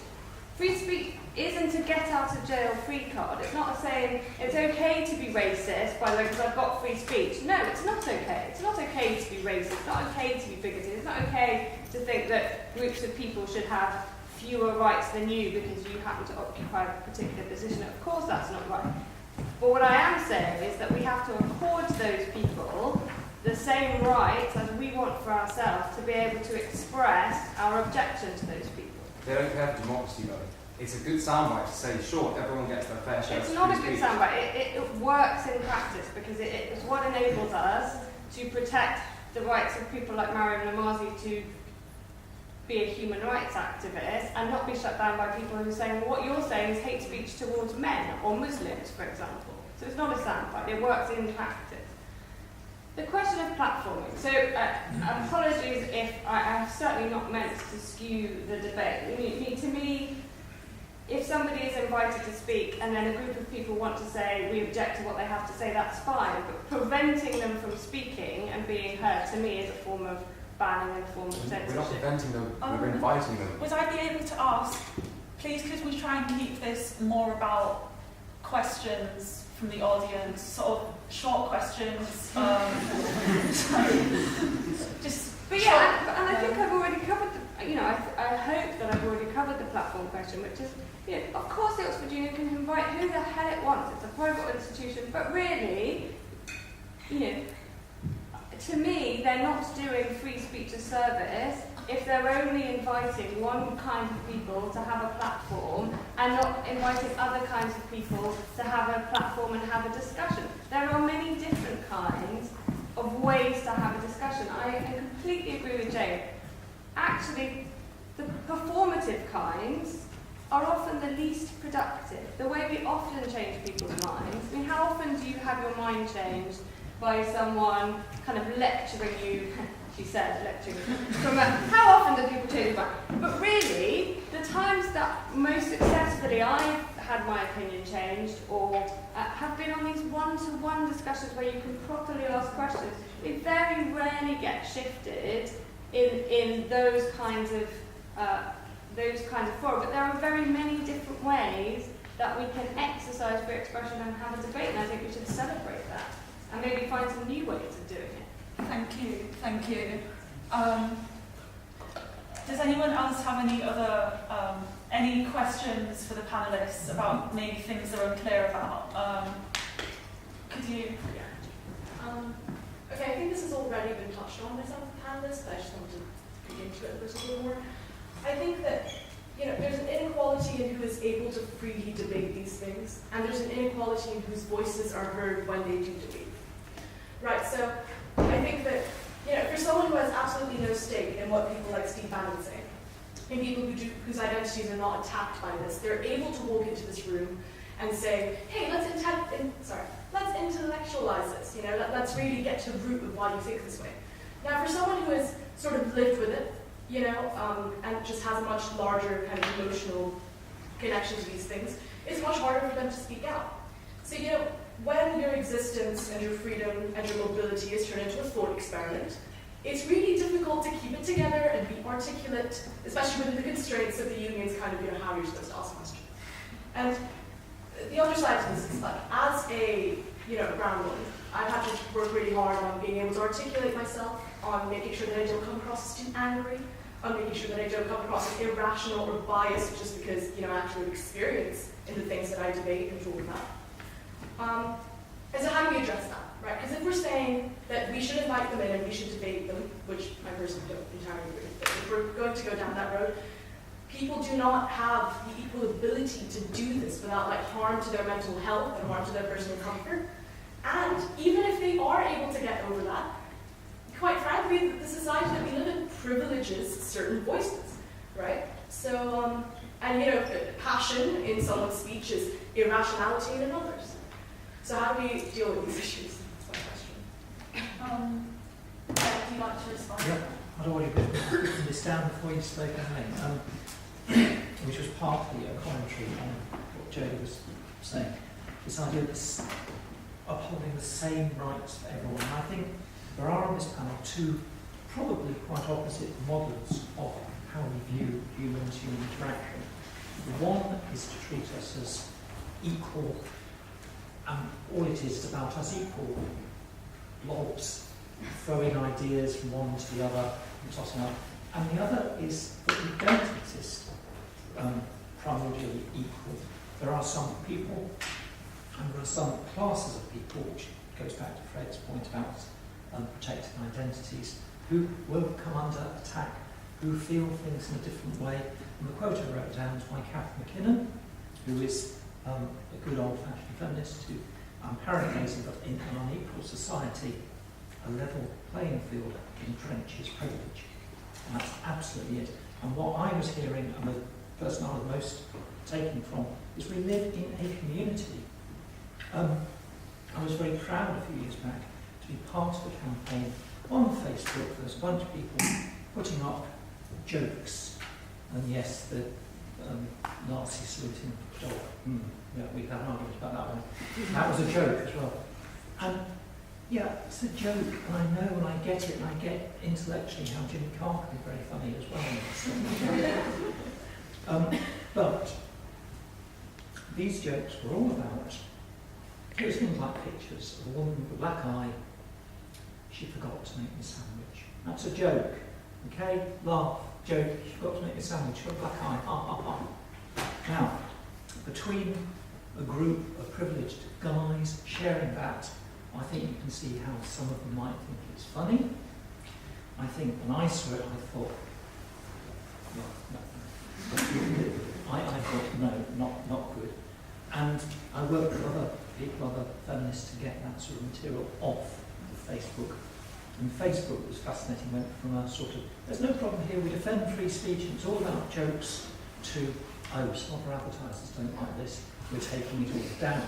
Free speech isn't a get out of jail free card. It's not saying it's okay to be racist, by the way, because I've got free speech. No, it's not okay. It's not okay to be racist. It's not okay to be bigoted. It's not okay to think that groups of people should have fewer rights than you because you happen to occupy a particular position. Of course that's not right. But what I am saying is that we have to accord those people the same rights as we want for ourselves to be able to express our objection to those people. They don't care for democracy, though. It's a good soundbite to say, sure, everyone gets their fair share. It's not a good soundbite. It works in practice because it's what enables us to protect the rights of people like Mariam Namazi to be a human rights activist and not be shut down by people who are saying, well, what you're saying is hate speech towards men or Muslims, for example. So it's not a soundbite. It works in practice. The question of platforming. So, apologies if I have certainly not meant to skew the debate. To me, if somebody is invited to speak and then a group of people want to say, we object to what they have to say, that's fine. But preventing them from speaking and being heard, to me, is a form of banning and a form of censorship. We're not preventing them, we're inviting them. Would I be able to ask, please, could we try and keep this more about questions from the audience, sort of short questions? But yeah, and I think I've already covered the, you know, I hope that I've already covered the platform question, which is, you know, of course the Oxford Union can invite who the hell it wants. It's a private institution, but really, you know, to me, they're not doing free speech a service if they're only inviting one kind of people to have a platform and not inviting other kinds of people to have a platform and have a discussion. There are many different kinds of ways to have a discussion. I completely agree with Jane. Actually, the performative kinds are often the least productive. The way we often change people's minds. I mean, how often do you have your mind changed by someone kind of lecturing you? She said, lecturing you. How often do people change their mind? But really, the times that most successfully I've had my opinion changed or have been on these one-to-one discussions where you can properly ask questions, they very rarely get shifted in those kinds of forums. But there are very many different ways that we can exercise free expression and have a debate, and I think we should celebrate that and maybe find some new ways of doing it. Thank you, thank you. Does anyone else have any other any questions for the panellists about maybe things they're unclear about? Could you? Yeah. Okay, I think this has already been touched on by some of the panellists, but I just wanted to dig into it a little more. I think that, you know, there's an inequality in who is able to freely debate these things, and there's an inequality in whose voices are heard when they do debate. Right, so I think that, you know, for someone who has absolutely no stake in what people like Steve Bannon say, and people whose identities are not attacked by this, they're able to walk into this room and say, hey, let's intellectualize this, you know, let's really get to the root of why you think this way. Now, for someone who has sort of lived with it, you know, and just has a much larger kind of emotional connection to these things, it's much harder for them to speak out. So, you know, when your existence and your freedom and your mobility is turned into a thought experiment, it's really difficult to keep it together and be articulate, especially within the constraints of the union's kind of, you know, how you're supposed to ask questions. And the other side to this is, like, as a, you know, brown woman, I've had to work really hard on being able to articulate myself, on making sure that I don't come across as too angry, on making sure that I don't come across as irrational or biased just because, you know, I actually have experience in the things that I debate and talk about. And so how do we address that, right? Because if we're saying that we should invite them in and we should debate them, which I personally don't entirely agree with, but if we're going to go down that road, people do not have the equal ability to do this without, like, harm to their mental health and harm to their personal comfort. And even if they are able to get over that, quite frankly, the society that we live in privileges certain voices, right? So, and, you know, passion in someone's speech is irrationality in another's. So how do we deal with these issues? That's my question. Do you like to respond? Yeah, I'd already written this down before you spoke again, which was partly a commentary on what Jodie was saying. This idea of this upholding the same rights for everyone. And I think there are on this panel two probably quite opposite models of how we view human-to-human interaction. One is to treat us as equal, and all it is about us equal blobs, throwing ideas from one to the other and tossing up. And the other is that we don't exist primordially equal. There are some people, and there are some classes of people, which goes back to Fred's point about protected identities, who will come under attack, who feel things in a different way. And the quote I wrote down is by Catherine McKinnon, who is a good old-fashioned feminist who, I'm paraphrasing, but in an unequal society, a level playing field entrenches privilege. And that's absolutely it. And what I was hearing, and the person I was most taken from, is we live in a community. I was very proud a few years back to be part of a campaign on Facebook. There's a bunch of people putting up jokes. And yes, the Nazi saluting dog. Yeah, we had an argument about that one. That was a joke as well. And yeah, it's a joke, and I know and I get it, and I get intellectually how Jimmy Carr can be very funny as well. But these jokes were all about, it was things like pictures of a woman with a black eye. She forgot to make me a sandwich. That's a joke. Okay? Laugh. Joke. She forgot to make me a sandwich. She got a black eye. Ha ha ha. Now, between a group of privileged guys sharing that, I think you can see how some of them might think it's funny. I think when I saw it, I thought, I thought, no, not good. And I worked with other people, other feminists, to get that sort of material off of Facebook. And Facebook was fascinating, went from a sort of, there's no problem here, we defend free speech, and it's all about jokes, to, oh, some of our advertisers don't like this, we're taking it all down.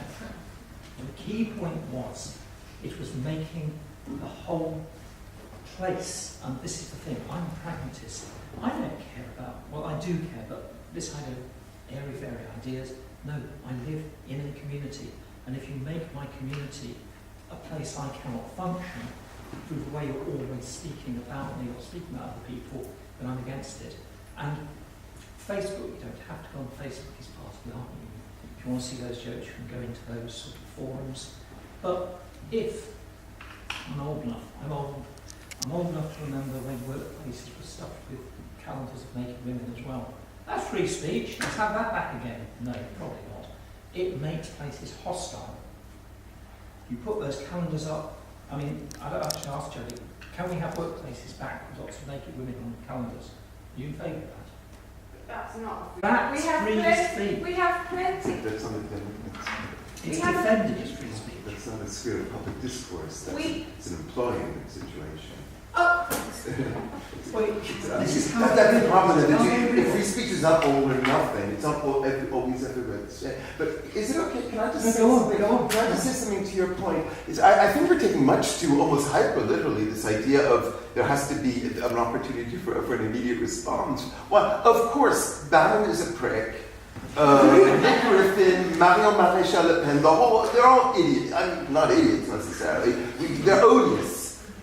And the key point was, it was making the whole place, and this is the thing, I'm a pragmatist. I don't care about, well, I do care, but this kind of airy-fairy ideas, no, I live in a community, and if you make my community a place I cannot function through the way you're always speaking about me or speaking about other people, then I'm against it. And Facebook, you don't have to go on Facebook, is part of the argument. If you want to see those jokes, you can go into those sort of forums. But if I'm old enough to remember when workplaces were stuffed with calendars of naked women as well. That's free speech. Let's have that back again. No, probably not. It makes places hostile. You put those calendars up. I mean, I don't actually ask Jodie, can we have workplaces back with lots of naked women on calendars? Are you in favour of that? That's not. That's we have free plenty. speech. We have plenty. That's not It's defended as free speech. That's not a sphere of public discourse. It's an employment situation. Wait, That's the problem. If free speech is not all or nothing, it's not always everywhere the same. But is it okay? Can I just say something? Can I just say something to your point? I think we're taking much too almost hyper literally this idea of there has to be an opportunity for an immediate response. Well, of course, Bannon is a prick. Nick Griffin, Marion Maréchal Le Pen, they're all idiots. I mean, not idiots necessarily. They're odious.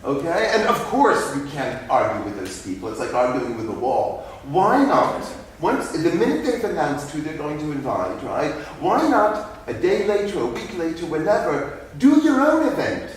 Okay? And of course you can't argue with those people. It's like arguing with a wall. Why not, the minute they've announced who they're going to invite, right? Why not a day later, a week later, whenever, do your own event?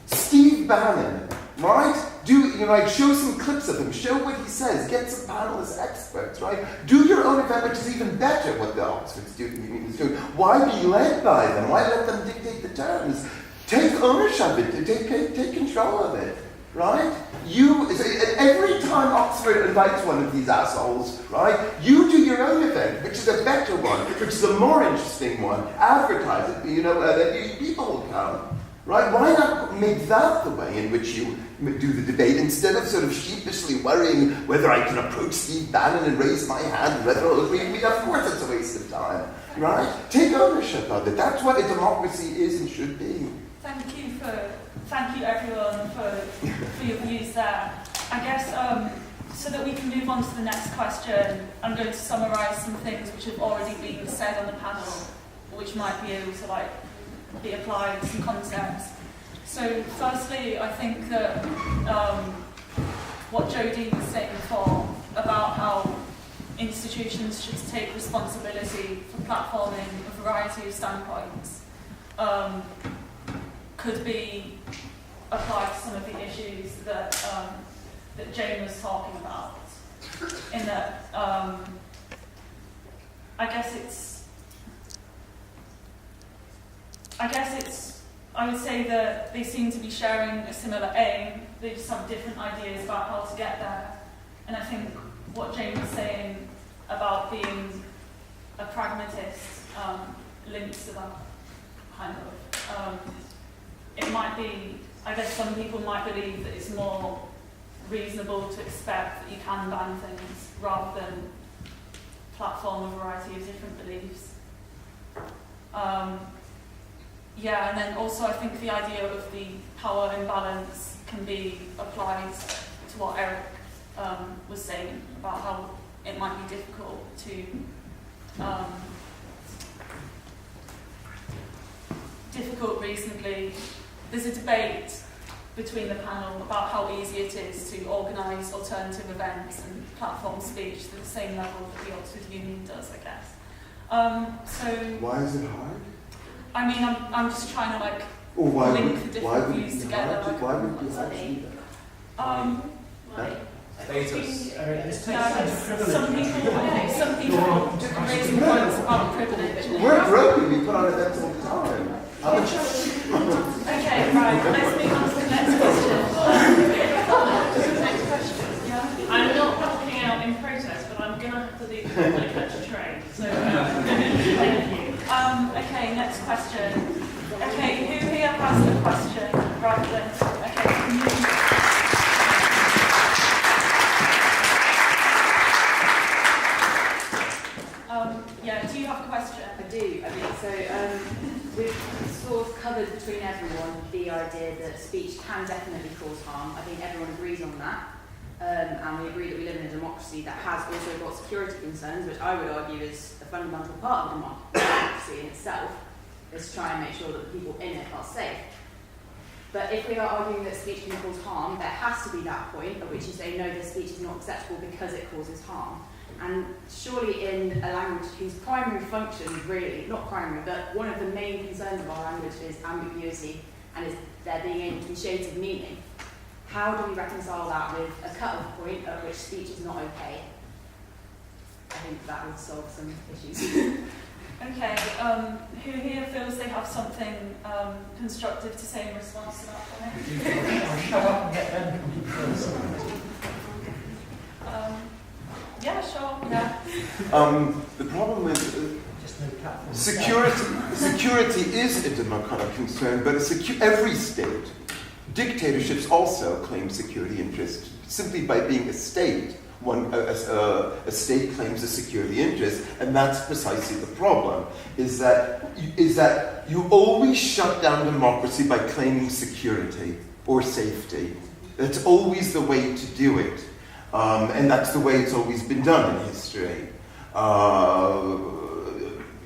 Steve Bannon, right? Show some clips of him, show what he says, get some panelist experts, right? Do your own event, which is even better what the Oxford Student Union is doing. Why be led by them? Why let them dictate the terms? Take ownership of it, take control of it, right? Every time Oxford invites one of these assholes, right, you do your own event, which is a better one, which is a more interesting one. Advertise it, that people will come, right? Why not make that the way in which you do the debate instead of sort of sheepishly worrying whether I can approach Steve Bannon and raise my hand, whether of course it's a waste of time, right? Take ownership of it. That's what a democracy is and should be. Thank you everyone for your views there. I guess so that we can move on to the next question, I'm going to summarise some things which have already been said on the panel, which might be able to be applied, some concepts. So firstly, I think that what Jodie was saying before about how institutions should take responsibility for platforming a variety of standpoints could be applied to some of the issues that Jane was talking about. In that, I would say that they seem to be sharing a similar aim. They just have different ideas about how to get there. And I think what Jane was saying about being a pragmatist links to that kind of. It might be, I guess some people might believe that it's more reasonable to expect that you can ban things rather than platform a variety of different beliefs. And then also I think the idea of the power imbalance can be applied to what Eric was saying about how it might be difficult to reasonably. There's a debate between the panel about how easy it is to organise alternative events and platform speech to the same level that the Oxford Union does, I guess. So why is it hard? I mean, I'm just trying to link the different views together. Why would it be hard to do that? Some people raising points about privilege. We're broken, we put on events all the time. Okay, right, let's move on to the next question. I'm not passing out in protest, but I'm going to have to leave when I catch a train. So, thank you. Okay, next question. Okay, who here has the question rather than... Okay, can you... Yeah, do you have a question? I do. We've sort of covered between everyone the idea that speech can definitely cause harm. I think everyone agrees on that. And we agree that we live in a democracy that has also got security concerns, which I would argue is a fundamental part of democracy in itself, is to try and make sure that the people in it are safe. But if we are arguing that speech can cause harm, there has to be that point at which you say, no, this speech is not acceptable because it causes harm. And surely in a language whose primary function, really, not primary, but one of the main concerns of our language is ambiguity and is there being able to be shades of meaning. How do we reconcile that with a cut-off point at which speech is not okay? I think that would solve some issues. Okay, who here feels they have something constructive to say in response to that point? Shut up and get them first. Yeah, sure. Yeah. The problem with security is a democratic concern, but every state, dictatorships also claim security interest simply by being a state. A state claims a security interest, and that's precisely the problem. Is that you always shut down democracy by claiming security or safety. That's always the way to do it. And that's the way it's always been done in history.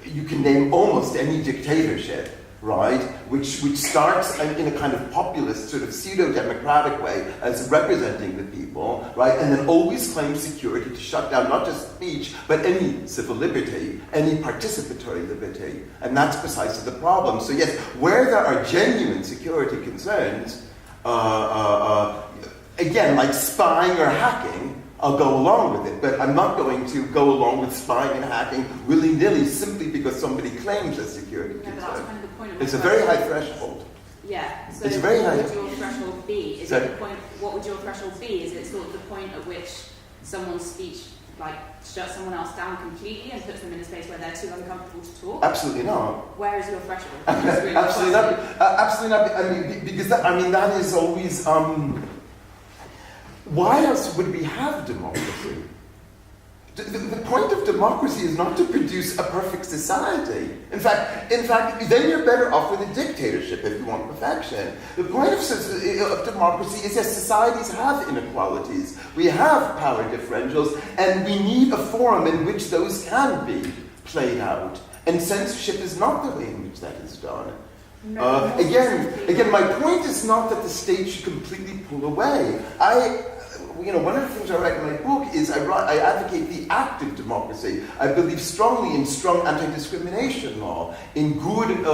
You can name almost any dictatorship, right, which starts in a kind of populist, sort of pseudo-democratic way as representing the people, right, and then always claims security to shut down not just speech, but any civil liberty, any participatory liberty. And that's precisely the problem. So yes, where there are genuine security concerns, again, like spying or hacking, I'll go along with it, but I'm not going to go along with spying and hacking willy-nilly simply because somebody claims a security concern. That's kind of the point of it's a very high threshold. Yeah, so it's very what high. Would your threshold be? Is it the point, what would your threshold be? Is it sort of the point at which someone's speech shuts someone else down completely and puts them in a space where they're too uncomfortable to talk? Absolutely not. Where is your threshold? Really absolutely not. Absolutely not. I mean, because that is always. Why else would we have democracy? The point of democracy is not to produce a perfect society. In fact, then you're better off with a dictatorship if you want perfection. The point of democracy is that societies have inequalities. We have power differentials, and we need a forum in which those can be played out. And censorship is not the way in which that is done. Again, my point is not that the state should completely pull away. One of the things I write in my book is I advocate the active democracy. I believe strongly in strong anti-discrimination law, in good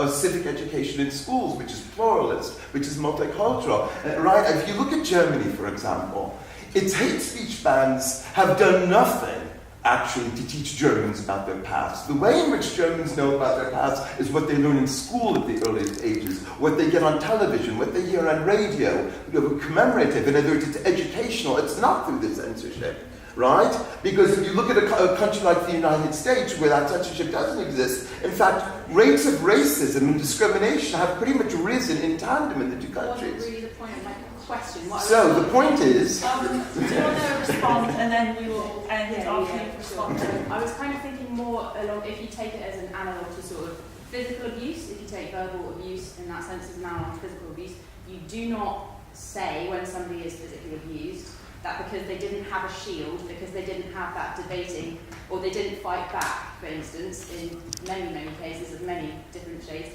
civic education in schools, which is pluralist, which is multicultural. Right? If you look at Germany, for example, its hate speech bans have done nothing actually to teach Germans about their past. The way in which Germans know about their past is what they learn in school at the earliest ages, what they get on television, what they hear on radio, commemorative. In other words, it's educational. It's not through the censorship, right? Because if you look at a country like the United States, where that censorship doesn't exist, in fact, rates of racism and discrimination have pretty much risen in tandem in the two countries. Wasn't really the point of my question. So the point is... do you want to respond, and then we will end after you've responded? I was kind of thinking more along, if you take it as an analogue to sort of physical abuse, if you take verbal abuse in that sense as an analogue to physical abuse, you do not say when somebody is physically abused that because they didn't have a shield, because they didn't have that debating, or they didn't fight back, for instance, in many, many cases of many different shades,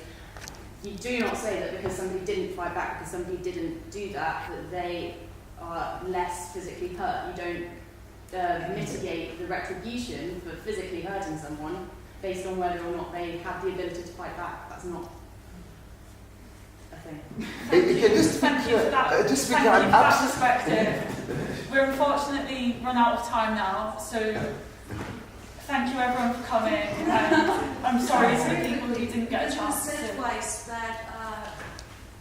you do not say that because somebody didn't fight back, because somebody didn't do that, that they are less physically hurt. You don't mitigate the retribution for physically hurting someone based on whether or not they have the ability to fight back. That's not a thing. Thank you for that. Just Thank you for that perspective. We're unfortunately run out of time now, so thank you everyone for coming. I'm sorry to the people who didn't get a chance to. It was said twice that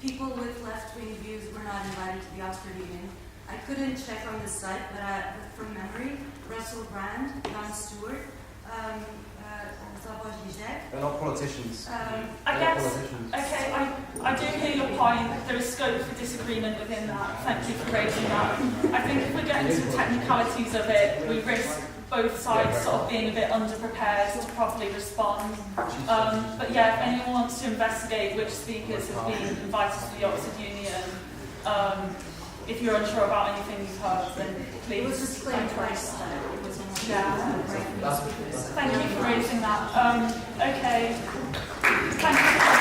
people with left-wing views were not invited to the Oxford Union. I couldn't check on the site, but from memory, Russell Brand, Jon Stewart, They're not politicians. I guess, okay, I do hear your point. There is scope for disagreement within that. Thank you for raising that. I think if we get into the technicalities of it, we risk both sides sort of being a bit underprepared to properly respond. But yeah, if anyone wants to investigate which speakers have been invited to the Oxford Union, if you're unsure about anything you've heard, then please. It was just claimed twice that it was on. Yeah. Thank you for raising that. Okay. Thank you.